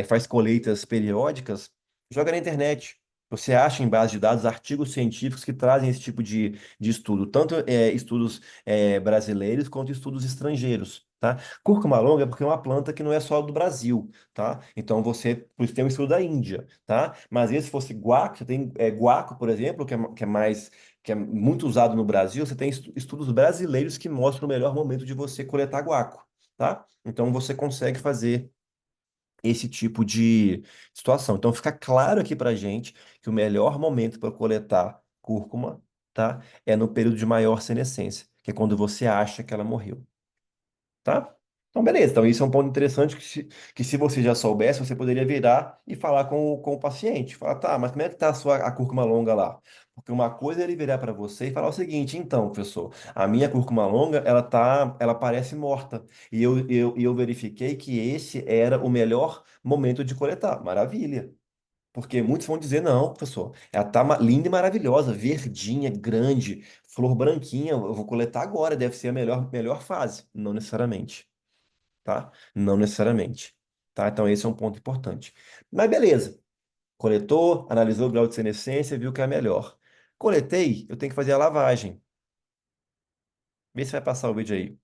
faz colheitas periódicas, joga na internet. Você acha em base de dados artigos científicos que trazem esse tipo de estudo, tanto estudos brasileiros quanto estudos estrangeiros, tá? Cúrcuma longa é porque é uma planta que não é só do Brasil, tá? Então por isso tem um estudo da Índia, tá? Mas às vezes se fosse guaco, você tem guaco, por exemplo, que é muito usado no Brasil, você tem estudos brasileiros que mostram o melhor momento de você coletar guaco, tá? Então você consegue fazer esse tipo de situação. Então, fica claro aqui para gente que o melhor momento para coletar cúrcuma, tá, é no período de maior senescência, que é quando você acha que ela morreu, tá? Então, beleza. Então, isso é um ponto interessante que se você já soubesse, você poderia virar e falar com o paciente. Falar, tá, mas como é que tá a cúrcuma longa lá? Porque uma coisa é ele virar para você e falar o seguinte, então, professor, a minha cúrcuma longa, ela parece morta. E eu verifiquei que esse era o melhor momento de coletar. Maravilha. Porque muitos vão dizer, não, professor, ela tá linda e maravilhosa, verdinha, grande, flor branquinha, eu vou coletar agora, deve ser a melhor fase. Não necessariamente, tá? Não necessariamente, tá? Então esse é um ponto importante. Mas beleza, coletou, analisou o grau de senescência, viu que é a melhor. Coletei, eu tenho que fazer a lavagem. Vê se vai passar o vídeo aí.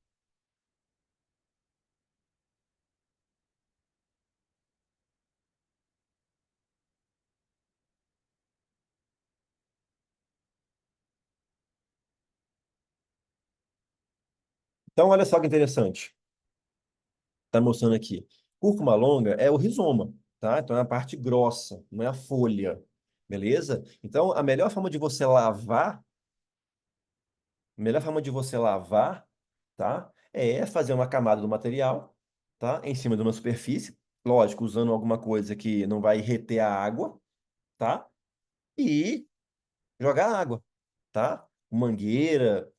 Então olha só que interessante. Tá mostrando aqui. Cúrcuma longa é o rizoma, tá? Então é a parte grossa, não é a folha, beleza? Então a melhor forma de você lavar, tá? É fazer uma camada do material, tá? Em cima de uma superfície, lógico, usando alguma coisa que não vai reter a água, tá? E jogar água, tá? Mangueira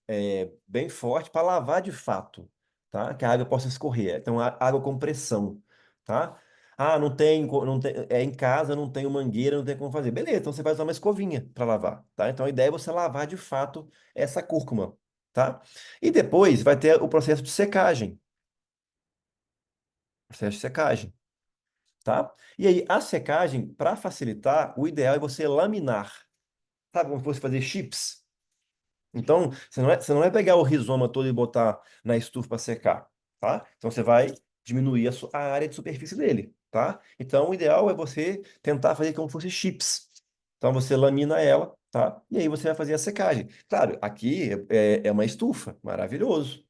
bem forte para lavar de fato, tá? Que a água possa escorrer. Então, água com pressão, tá? Ah, em casa, não tenho mangueira, não tem como fazer. Beleza, então você vai usar uma escovinha para lavar, tá? Então a ideia é você lavar de fato essa cúrcuma, tá? E depois vai ter o processo de secagem. Processo de secagem, tá? E aí, a secagem, para facilitar, o ideal é você laminar. Sabe como se fosse fazer chips? Então, você não vai pegar o rizoma todo e botar na estufa para secar, tá? Então, você vai diminuir a área de superfície dele, tá? Então, o ideal é você tentar fazer como se fosse chips. Então, você lamina ela, tá? E aí você vai fazer a secagem. Claro, aqui é uma estufa, maravilhoso.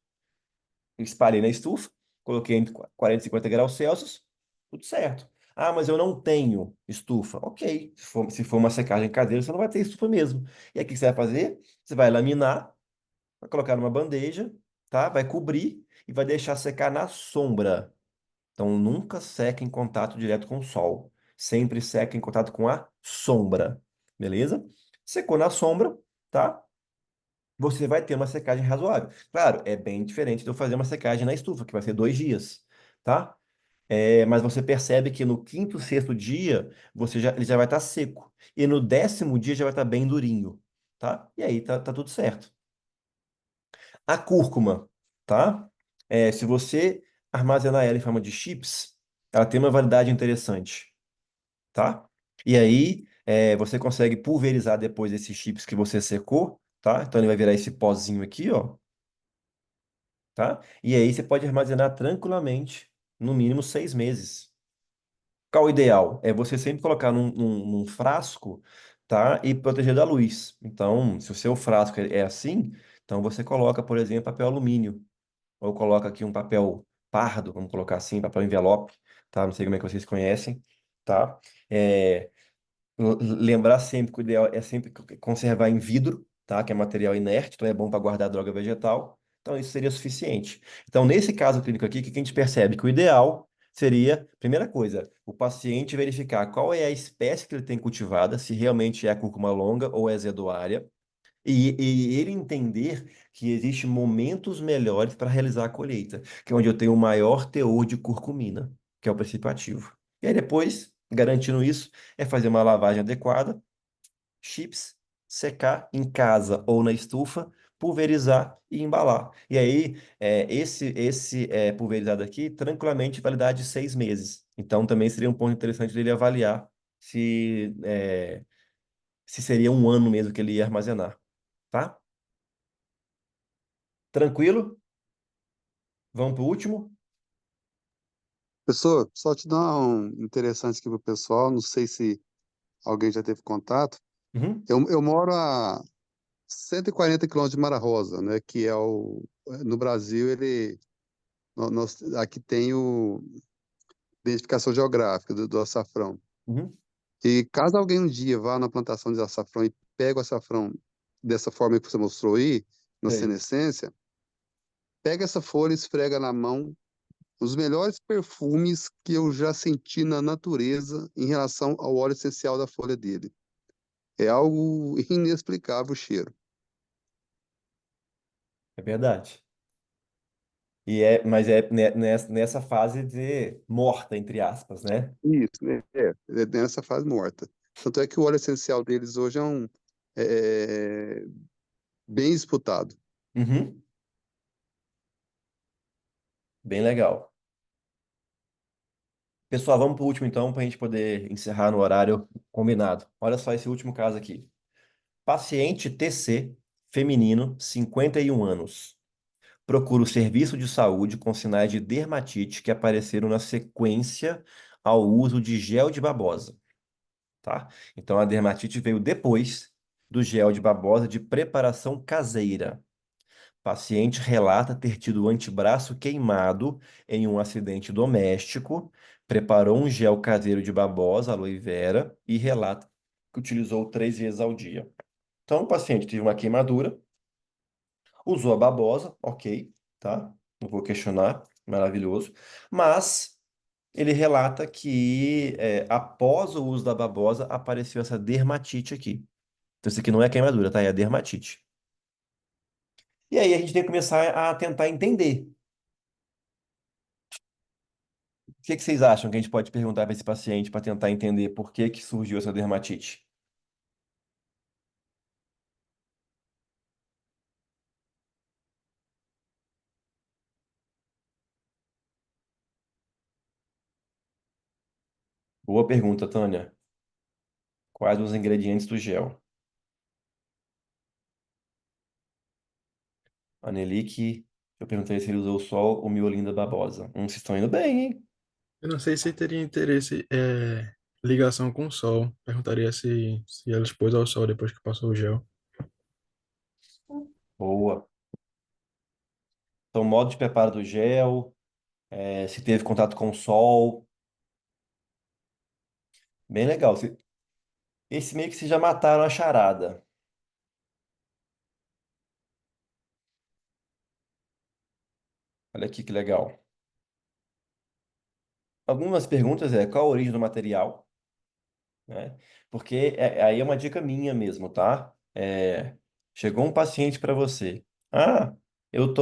Espalhei na estufa, coloquei entre 40 e 50 graus Celsius, tudo certo. Ah, mas eu não tenho estufa. Ok, se for uma secagem caseira, você não vai ter estufa mesmo. E aí, o que você vai fazer? Você vai laminar, vai colocar numa bandeja, tá? Vai cobrir e vai deixar secar na sombra. Então, nunca seca em contato direto com o sol. Sempre seca em contato com a sombra. Beleza? Secou na sombra, tá? Você vai ter uma secagem razoável. Claro, é bem diferente de eu fazer uma secagem na estufa, que vai ser 2 dias, tá? Mas você percebe que no quinto, sexto dia, ele já vai estar seco. E no 10º dia já vai estar bem durinho, tá? E aí tá tudo certo. A cúrcuma, tá? Se você armazenar ela em forma de chips, ela tem uma validade interessante, tá? E aí, você consegue pulverizar depois esses chips que você secou, tá? Então ele vai virar esse pozinho aqui, ó, tá? E aí você pode armazenar tranquilamente no mínimo 6 meses. Qual o ideal? É você sempre colocar num frasco, tá? E proteger da luz. Então, se o seu frasco é assim, então você coloca, por exemplo, papel alumínio. Ou coloca aqui um papel pardo, vamos colocar assim, papel envelope, tá? Não sei como é que vocês conhecem, tá? É, lembrar sempre que o ideal é sempre conservar em vidro, tá? Que é material inerte, então é bom para guardar droga vegetal. Então isso seria suficiente. Então, nesse caso clínico aqui, o que a gente percebe? Que o ideal seria, primeira coisa, o paciente verificar qual é a espécie que ele tem cultivada, se realmente é a cúrcuma longa ou é zedoária, e ele entender que existem momentos melhores para realizar a colheita, que é onde eu tenho o maior teor de curcumina, que é o princípio ativo. E aí depois, garantindo isso, é fazer uma lavagem adequada, chips, secar em casa ou na estufa, pulverizar e embalar. E aí, esse pulverizado aqui, tranquilamente, validade de 6 meses. Então, também seria um ponto interessante dele avaliar se seria um ano mesmo que ele ia armazenar, tá? Tranquilo? Vamos pro último? Professor, só te dar um interessante aqui para o pessoal, não sei se alguém já teve contato. Uhum. Eu moro a 140 quilômetros de Mara Rosa, né, que é no Brasil, aqui tem o identificação geográfica do açafrão. Uhum. E caso alguém um dia vá na plantação de açafrão e pegue o açafrão dessa forma que você mostrou aí, na Sei. senescência, pega essa folha e esfrega na mão os melhores perfumes que eu já senti na natureza em relação ao óleo essencial da folha dele. É algo inexplicável o cheiro. É verdade. Mas nessa fase de morta, entre aspas, né? Isso, né? É nessa fase morta. Tanto é que o óleo essencial deles hoje é bem disputado. Uhum. Bem legal. Pessoal, vamos pro último então, para a gente poder encerrar no horário combinado. Olha só esse último caso aqui. Paciente TC, feminino, 51 anos. Procura o serviço de saúde com sinais de dermatite que apareceram na sequência ao uso de gel de babosa, tá? Então a dermatite veio depois do gel de babosa de preparação caseira. Paciente relata ter tido o antebraço queimado em um acidente doméstico, preparou um gel caseiro de babosa, aloe vera, e relata que utilizou 3 vezes ao dia. Então, o paciente teve uma queimadura, usou a babosa, ok, tá? Não vou questionar, maravilhoso. Mas ele relata que após o uso da babosa apareceu essa dermatite aqui. Então, isso aqui não é queimadura, tá? É a dermatite. E aí a gente tem que começar a tentar entender. O que que vocês acham que a gente pode perguntar para esse paciente para tentar entender por que que surgiu essa dermatite? Boa pergunta, Tânia. Quais os ingredientes do gel? Anelique, eu perguntei se ele usou só o miolinho da babosa. Vocês estão indo bem, hein? Eu não sei se teria interesse, ligação com o sol. Perguntaria se ela expôs ao sol depois que passou o gel. Boa. Então, modo de preparo do gel, se teve contato com o sol. Bem legal. Esse meio que vocês já mataram a charada. Olha aqui que legal. Algumas perguntas qual a origem do material, né? Porque aí é uma dica minha mesmo, tá? Chegou um paciente para você. Ah, eu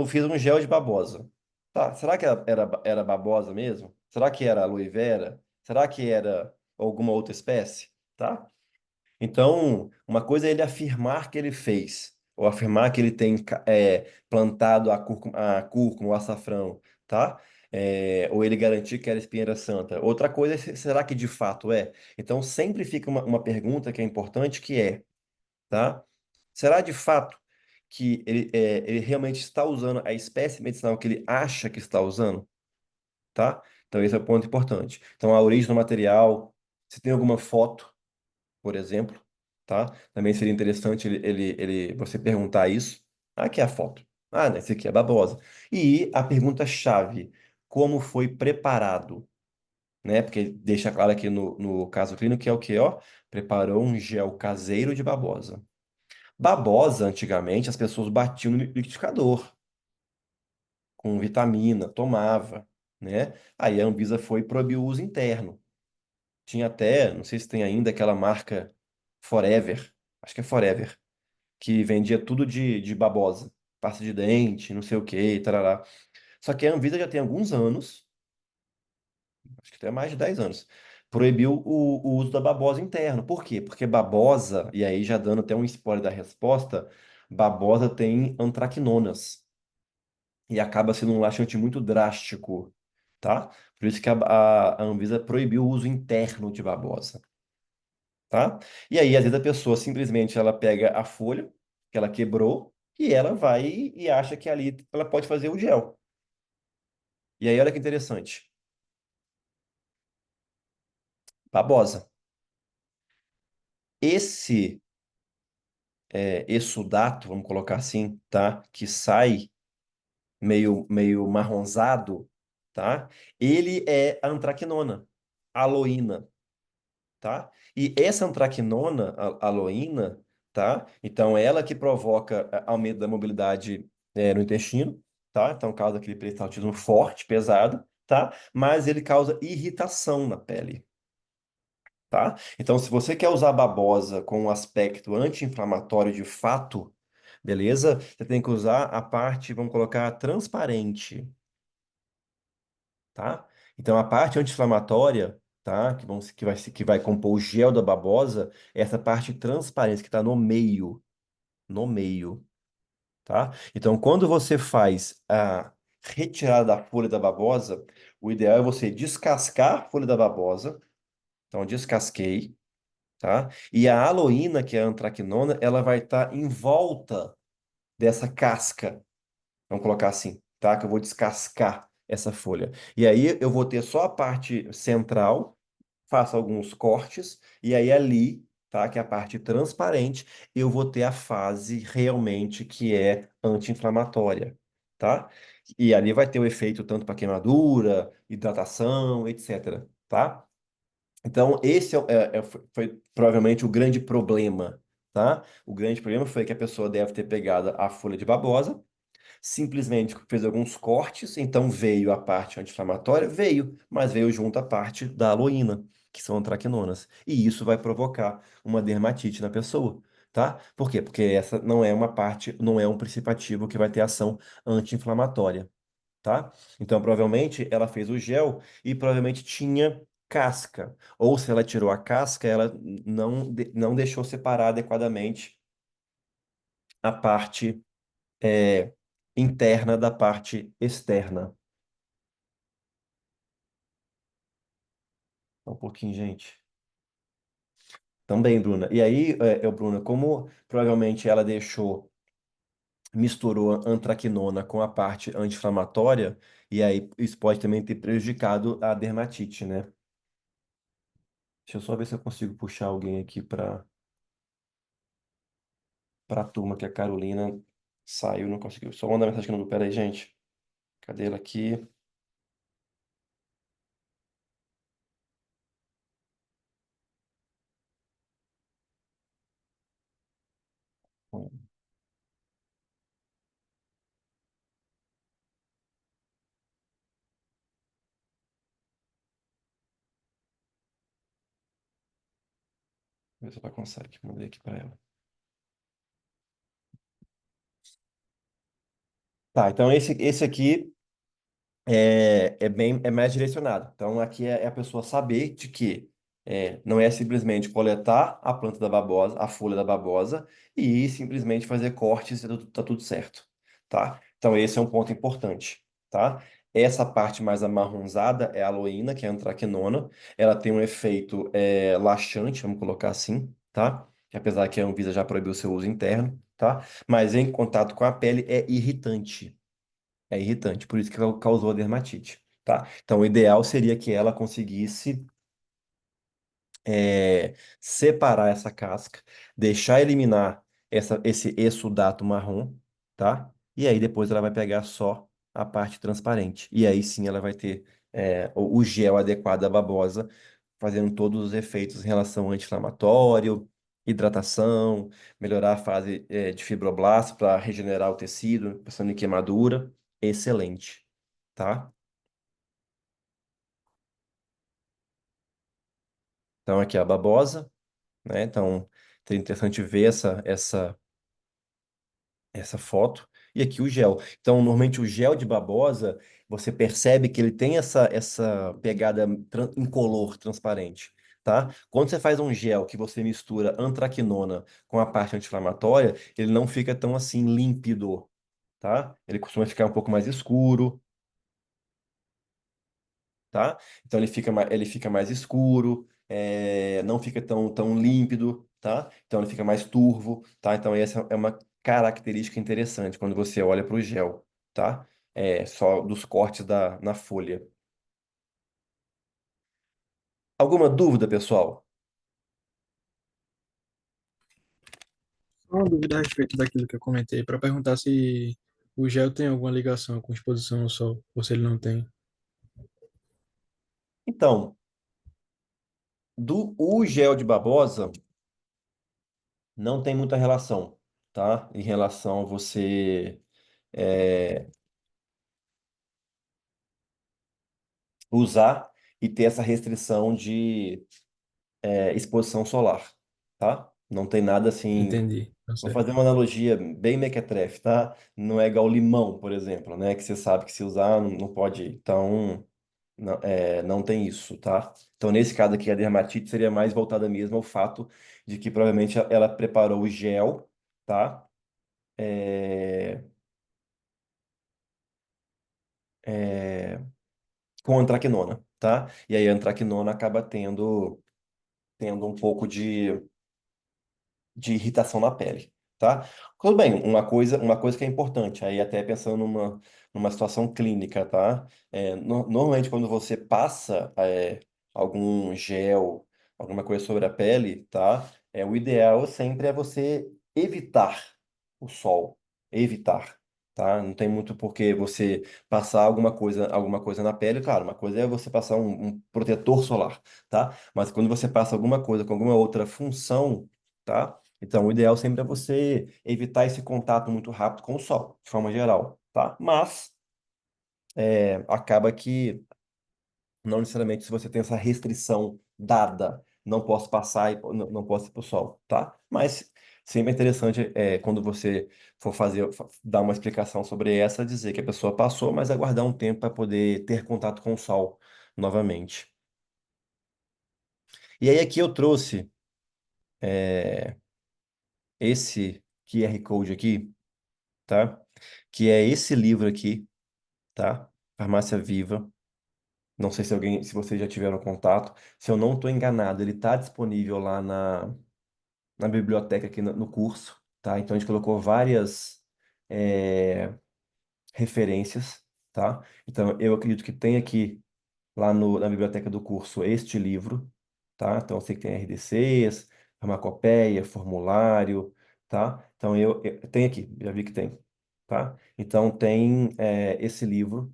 fiz um gel de babosa. Tá, será que era babosa mesmo? Será que era aloe vera? Será que era alguma outra espécie? Tá? Então, uma coisa é ele afirmar que ele fez, ou afirmar que ele tem plantado a cúrcuma, o açafrão, tá? Ou ele garantir que era espinheira santa. Outra coisa é será que de fato é? Então, sempre fica uma pergunta que é importante, que tá? Será de fato que ele realmente está usando a espécie medicinal que ele acha que está usando? tá? Então esse é o ponto importante. Então a origem do material, se tem alguma foto, por exemplo, tá? Também seria interessante você perguntar isso. Ah, aqui é a foto. Ah, né, esse aqui é babosa. E a pergunta-chave, como foi preparado? Né? Porque deixa claro aqui no caso clínico que é o quê, ó? Preparou um gel caseiro de babosa. Babosa, antigamente, as pessoas batiam no liquidificador com vitamina, tomava, né? Aí a Anvisa foi e proibiu o uso interno. Tinha até, não sei se tem ainda, aquela marca Forever, acho que é Forever, que vendia tudo de babosa, pasta de dente, não sei o quê, tarará. Só que a Anvisa já tem alguns anos, acho que até mais de 10 anos, proibiu o uso da babosa interno. Por quê? Porque babosa, e aí já dando até um spoiler da resposta, babosa tem antraquinonas e acaba sendo um laxante muito drástico, tá? Por isso que a Anvisa proibiu o uso interno de babosa, tá? E aí, às vezes, a pessoa simplesmente ela pega a folha que ela quebrou e ela vai e acha que ali ela pode fazer o gel. E aí, olha que interessante. Babosa. Esse exsudato, vamos colocar assim, tá? Que sai meio marronzado, tá? Ele é a antraquinona, aloína, tá? E essa antraquinona, aloína, tá? Então, ela que provoca aumento da mobilidade no intestino, tá? Então, causa aquele peristaltismo forte, pesado, tá? Mas ele causa irritação na pele, tá? Então, se você quer usar babosa com um aspecto anti-inflamatório de fato, beleza? Você tem que usar a parte, vamos colocar, transparente, tá? Então, a parte anti-inflamatória, tá? Que vai compor o gel da babosa, é essa parte transparente que está no meio, tá? Então, quando você faz a retirada da folha da babosa, o ideal é você descascar a folha da babosa. Então, descasquei, tá? E a aloína, que é a antraquinona, ela vai estar em volta dessa casca. Vamos colocar assim, tá? Que eu vou descascar essa folha. E aí eu vou ter só a parte central, faço alguns cortes, e aí ali, tá? Que é a parte transparente, eu vou ter a fase realmente que é anti-inflamatória, tá? E ali vai ter o efeito tanto para queimadura, hidratação, etc, tá? Então, esse foi provavelmente o grande problema, tá? O grande problema foi que a pessoa deve ter pegado a folha de babosa, simplesmente fez alguns cortes, então veio a parte anti-inflamatória, veio, mas veio junto a parte da aloína, que são antraquinonas. E isso vai provocar uma dermatite na pessoa, tá? Por quê? Porque essa não é uma parte, não é um princípio ativo que vai ter ação anti-inflamatória, tá? Então, provavelmente, ela fez o gel e provavelmente tinha casca. Ou se ela tirou a casca, ela não deixou separar adequadamente a parte é, interna da parte externa. Só um pouquinho, gente. Também, Bruna. E aí, Bruna, como provavelmente ela misturou a antraquinona com a parte anti-inflamatória, e aí isso pode também ter prejudicado a dermatite, né? Deixa eu só ver se eu consigo puxar alguém aqui para a turma, que a Carolina saiu, não conseguiu. Só mandar mensagem aqui no grupo. Pera aí, gente. Cadê ela aqui? Vamos ver se ela consegue. Mandei aqui para ela. Tá, então esse aqui é mais direcionado. Então, aqui é a pessoa saber de que não é simplesmente coletar a planta da babosa, a folha da babosa, e simplesmente fazer cortes e tá tudo certo, tá? Então, esse é um ponto importante, tá? Essa parte mais amarronzada é a aloína, que é a antraquinona. Ela tem um efeito laxante, vamos colocar assim, tá? Que apesar que a Anvisa já proibiu o seu uso interno, tá? Mas em contato com a pele é irritante, por isso que causou a dermatite, tá? Então, o ideal seria que ela conseguisse separar essa casca, deixar eliminar esse exsudato marrom, tá? E aí depois ela vai pegar só a parte transparente. E aí sim ela vai ter o gel adequado à babosa, fazendo todos os efeitos em relação ao anti-inflamatório, hidratação, melhorar a fase de fibroblasto para regenerar o tecido, passando em queimadura. Excelente, tá? Então aqui a babosa, né? Então, seria interessante ver essa foto. E aqui o gel. Então, normalmente o gel de babosa, você percebe que ele tem essa pegada incolor, transparente, tá? Quando você faz um gel que você mistura antraquinona com a parte anti-inflamatória, ele não fica tão assim límpido, tá? Ele costuma ficar um pouco mais escuro, tá? Então ele fica mais escuro, não fica tão límpido, tá? Então ele fica mais turvo, tá? Então essa é uma característica interessante quando você olha para o gel, tá? Só dos cortes na folha. Alguma dúvida, pessoal? Uma dúvida a respeito daquilo que eu comentei, para perguntar se o gel tem alguma ligação com exposição ao sol, ou se ele não tem. Então, o gel de babosa não tem muita relação, tá? Em relação a você é, usar e ter essa restrição de exposição solar, tá? Não tem nada assim. Entendi, tá Vou certo. fazer uma analogia bem mequetrefe, tá? Não é igual limão, por exemplo, né? Que você sabe que se usar não pode ir. Então, não tem isso, tá? Então, nesse caso aqui, a dermatite seria mais voltada mesmo ao fato de que provavelmente ela preparou o gel, tá? É, é, com antraquinona, tá? E aí a antraquinona acaba tendo um pouco de irritação na pele, tá? Tudo bem, uma coisa que é importante, aí até pensando numa situação clínica, tá? Normalmente quando você passa algum gel, alguma coisa sobre a pele, tá? O ideal sempre é você evitar o sol, evitar. Tá? Não tem muito por que você passar alguma coisa na pele. Claro, uma coisa é você passar um protetor solar, tá? Mas quando você passa alguma coisa com alguma outra função, tá? Então, o ideal sempre é você evitar esse contato muito rápido com o sol, de forma geral, tá? Mas acaba que não necessariamente se você tem essa restrição dada, não posso passar e não posso ir para o sol, tá? Mas sempre é interessante quando você for dar uma explicação sobre essa, dizer que a pessoa passou, mas aguardar um tempo para poder ter contato com o sol novamente. E aí aqui eu trouxe esse QR Code aqui, tá? Que é esse livro aqui, tá? Farmácia Viva. Não sei se vocês já tiveram contato. Se eu não estou enganado, ele está disponível lá na biblioteca aqui no curso, tá? Então a gente colocou várias é, referências, tá? Então eu acredito que tem aqui lá na biblioteca do curso este livro, tá? Então eu sei que tem RDCs, farmacopeia, formulário, tá? Então tem aqui, já vi que tem, tá? Então tem esse livro.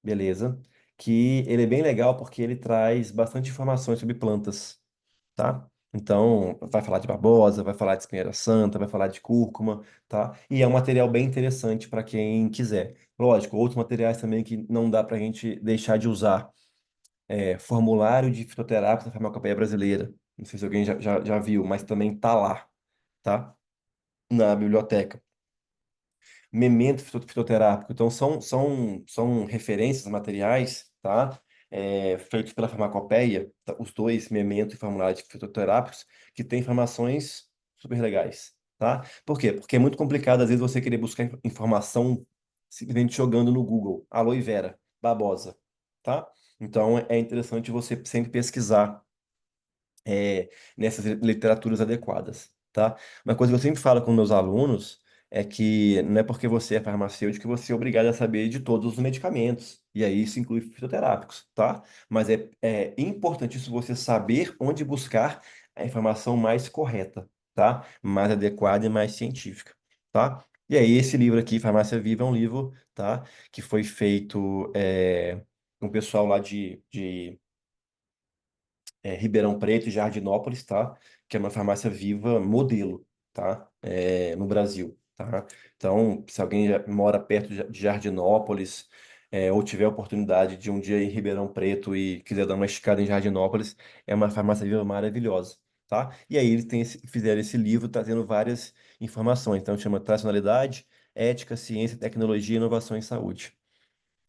Beleza? Que ele é bem legal porque ele traz bastante informações sobre plantas, tá? Então, vai falar de babosa, vai falar de espinheira santa, vai falar de cúrcuma, tá? E é um material bem interessante para quem quiser. Lógico, outros materiais também que não dá para a gente deixar de usar. Formulário de fitoterápicos da Farmacopeia Brasileira. Não sei se alguém já viu, mas também tá lá, tá? Na biblioteca. Memento fitoterápico. Então, são referências, materiais, tá? Feitos pela farmacopeia, tá? Os dois, memento e formulário de fitoterápicos, que tem informações super legais, tá? Por quê? Porque é muito complicado, às vezes, você querer buscar informação simplesmente jogando no Google. Aloe vera, babosa, tá? Então, é interessante você sempre pesquisar nessas literaturas adequadas, tá? Uma coisa que eu sempre falo com meus alunos é que não é porque você é farmacêutico que você é obrigado a saber de todos os medicamentos. E aí isso inclui fitoterápicos, tá? Mas é importantíssimo você saber onde buscar a informação mais correta, tá? Mais adequada e mais científica, tá? E aí esse livro aqui, Farmácia Viva, é um livro, tá? Que foi feito com o pessoal lá de Ribeirão Preto e Jardinópolis, tá? Que é uma farmácia viva modelo, tá? No Brasil, tá? Então, se alguém mora perto de Jardinópolis, ou tiver a oportunidade de um dia ir em Ribeirão Preto e quiser dar uma esticada em Jardinópolis, é uma farmácia viva maravilhosa, tá? E aí eles fizeram esse livro trazendo várias informações. Então, chama Tracionalidade, Ética, Ciência, Tecnologia e Inovação em Saúde.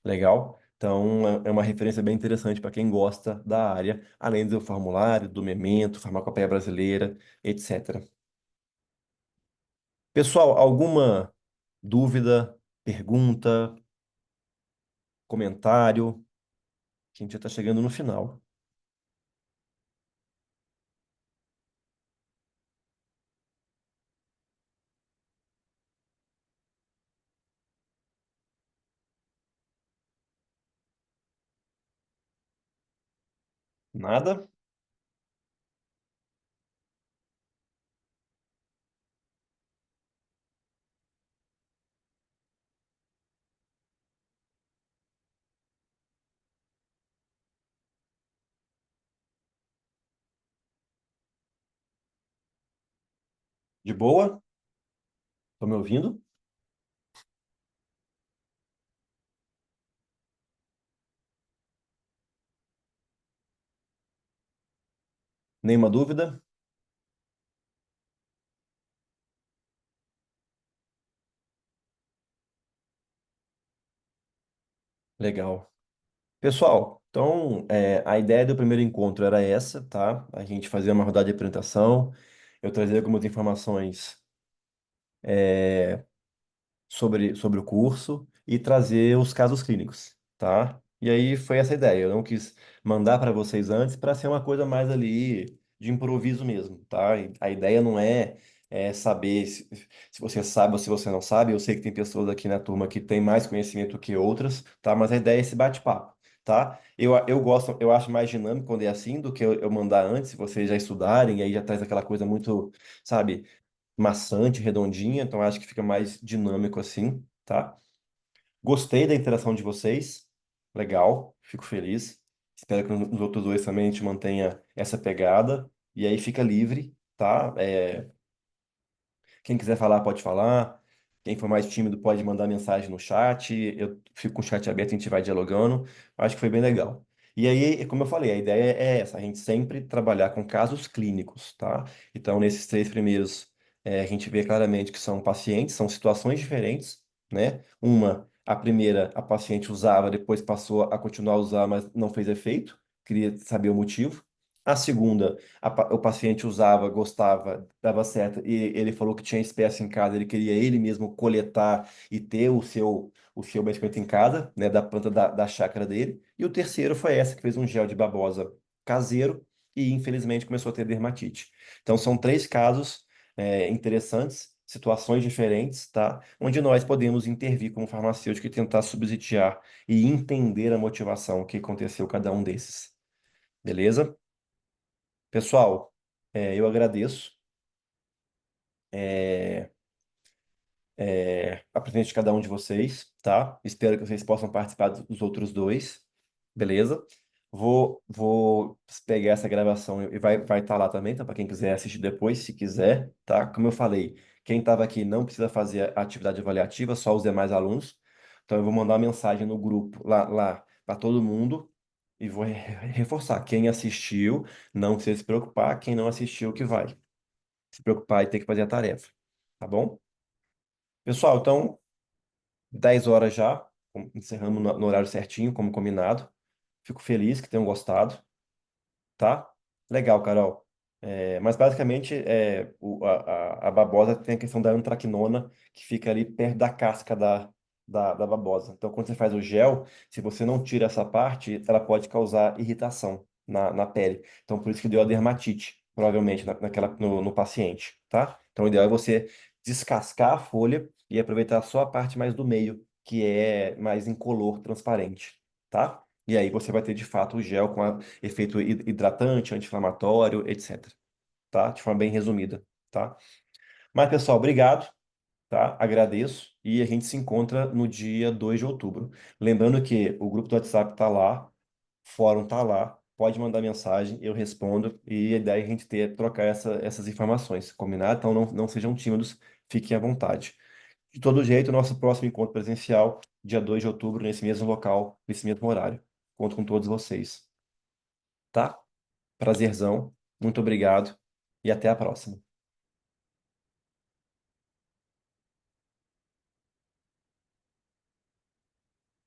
Legal? Então, é uma referência bem interessante para quem gosta da área, além do formulário, do memento, farmacopeia brasileira, etc. Pessoal, alguma dúvida, pergunta, comentário? Que a gente já está chegando no final. Nada? De boa? Estão me ouvindo? Nenhuma dúvida? Legal. Pessoal, então a ideia do primeiro encontro era essa, tá? A gente fazer uma rodada de apresentação, eu trazer algumas informações sobre o curso e trazer os casos clínicos, tá? E aí foi essa ideia. Eu não quis mandar para vocês antes para ser uma coisa mais ali de improviso mesmo, tá? E a ideia não é saber se você sabe ou se você não sabe. Eu sei que tem pessoas aqui na turma que têm mais conhecimento que outras, tá? Mas a ideia é esse bate-papo. Tá? Eu gosto, eu acho mais dinâmico quando é assim do que eu mandar antes, se vocês já estudarem, e aí já traz aquela coisa muito, sabe, maçante, redondinha, então acho que fica mais dinâmico assim, tá? Gostei da interação de vocês, legal, fico feliz. Espero que nos outros dois também a gente mantenha essa pegada, e aí fica livre, tá? Quem quiser falar, pode falar. Quem for mais tímido pode mandar mensagem no chat. Eu fico com o chat aberto, a gente vai dialogando. Acho que foi bem legal. E aí, como eu falei, a ideia é essa, a gente sempre trabalhar com casos clínicos, tá? Então, nesses três primeiros, a gente vê claramente que são pacientes, são situações diferentes, né? A primeira, a paciente usava, depois passou a continuar a usar, mas não fez efeito. Queria saber o motivo. A segunda, o paciente usava, gostava, dava certo, e ele falou que tinha espécie em casa, ele queria ele mesmo coletar e ter o seu medicamento em casa, né, da planta da chácara dele. E o terceiro foi essa, que fez um gel de babosa caseiro e infelizmente começou a ter dermatite. Então são três casos interessantes, situações diferentes, tá? Onde nós podemos intervir como farmacêutico e tentar subsidiar e entender a motivação que aconteceu cada um desses. Beleza? Pessoal, eu agradeço é, a presença de cada um de vocês, tá? Espero que vocês possam participar dos outros dois, beleza? Vou pegar essa gravação e vai estar lá também, tá? Para quem quiser assistir depois, se quiser, tá? Como eu falei, quem estava aqui não precisa fazer a atividade avaliativa, só os demais alunos. Então eu vou mandar uma mensagem no grupo lá para todo mundo e vou reforçar. Quem assistiu, não precisa se preocupar, quem não assistiu, que vai se preocupar e ter que fazer a tarefa, tá bom? Pessoal, então, 10 horas já, encerramos no horário certinho, como combinado. Fico feliz que tenham gostado, tá? Legal, Carol. Mas basicamente a babosa tem a questão da antraquinona, que fica ali perto da casca da babosa. Então, quando você faz o gel, se você não tira essa parte, ela pode causar irritação na pele. Então, por isso que deu a dermatite, provavelmente, no paciente, tá? Então, o ideal é você descascar a folha e aproveitar só a parte mais do meio, que é mais incolor, transparente, tá? E aí você vai ter, de fato, o gel com efeito hidratante, anti-inflamatório, etc. Tá? De forma bem resumida, tá? Mas, pessoal, obrigado, tá? Agradeço e a gente se encontra no dia 2 de outubro. Lembrando que o grupo do WhatsApp tá lá, o fórum tá lá, pode mandar mensagem, eu respondo e a ideia é a gente trocar essas informações, combinado? Então não sejam tímidos, fiquem à vontade. De todo jeito, o nosso próximo encontro presencial, dia 2 de outubro, nesse mesmo local, nesse mesmo horário. Conto com todos vocês, tá? Prazerzão, muito obrigado e até a próxima.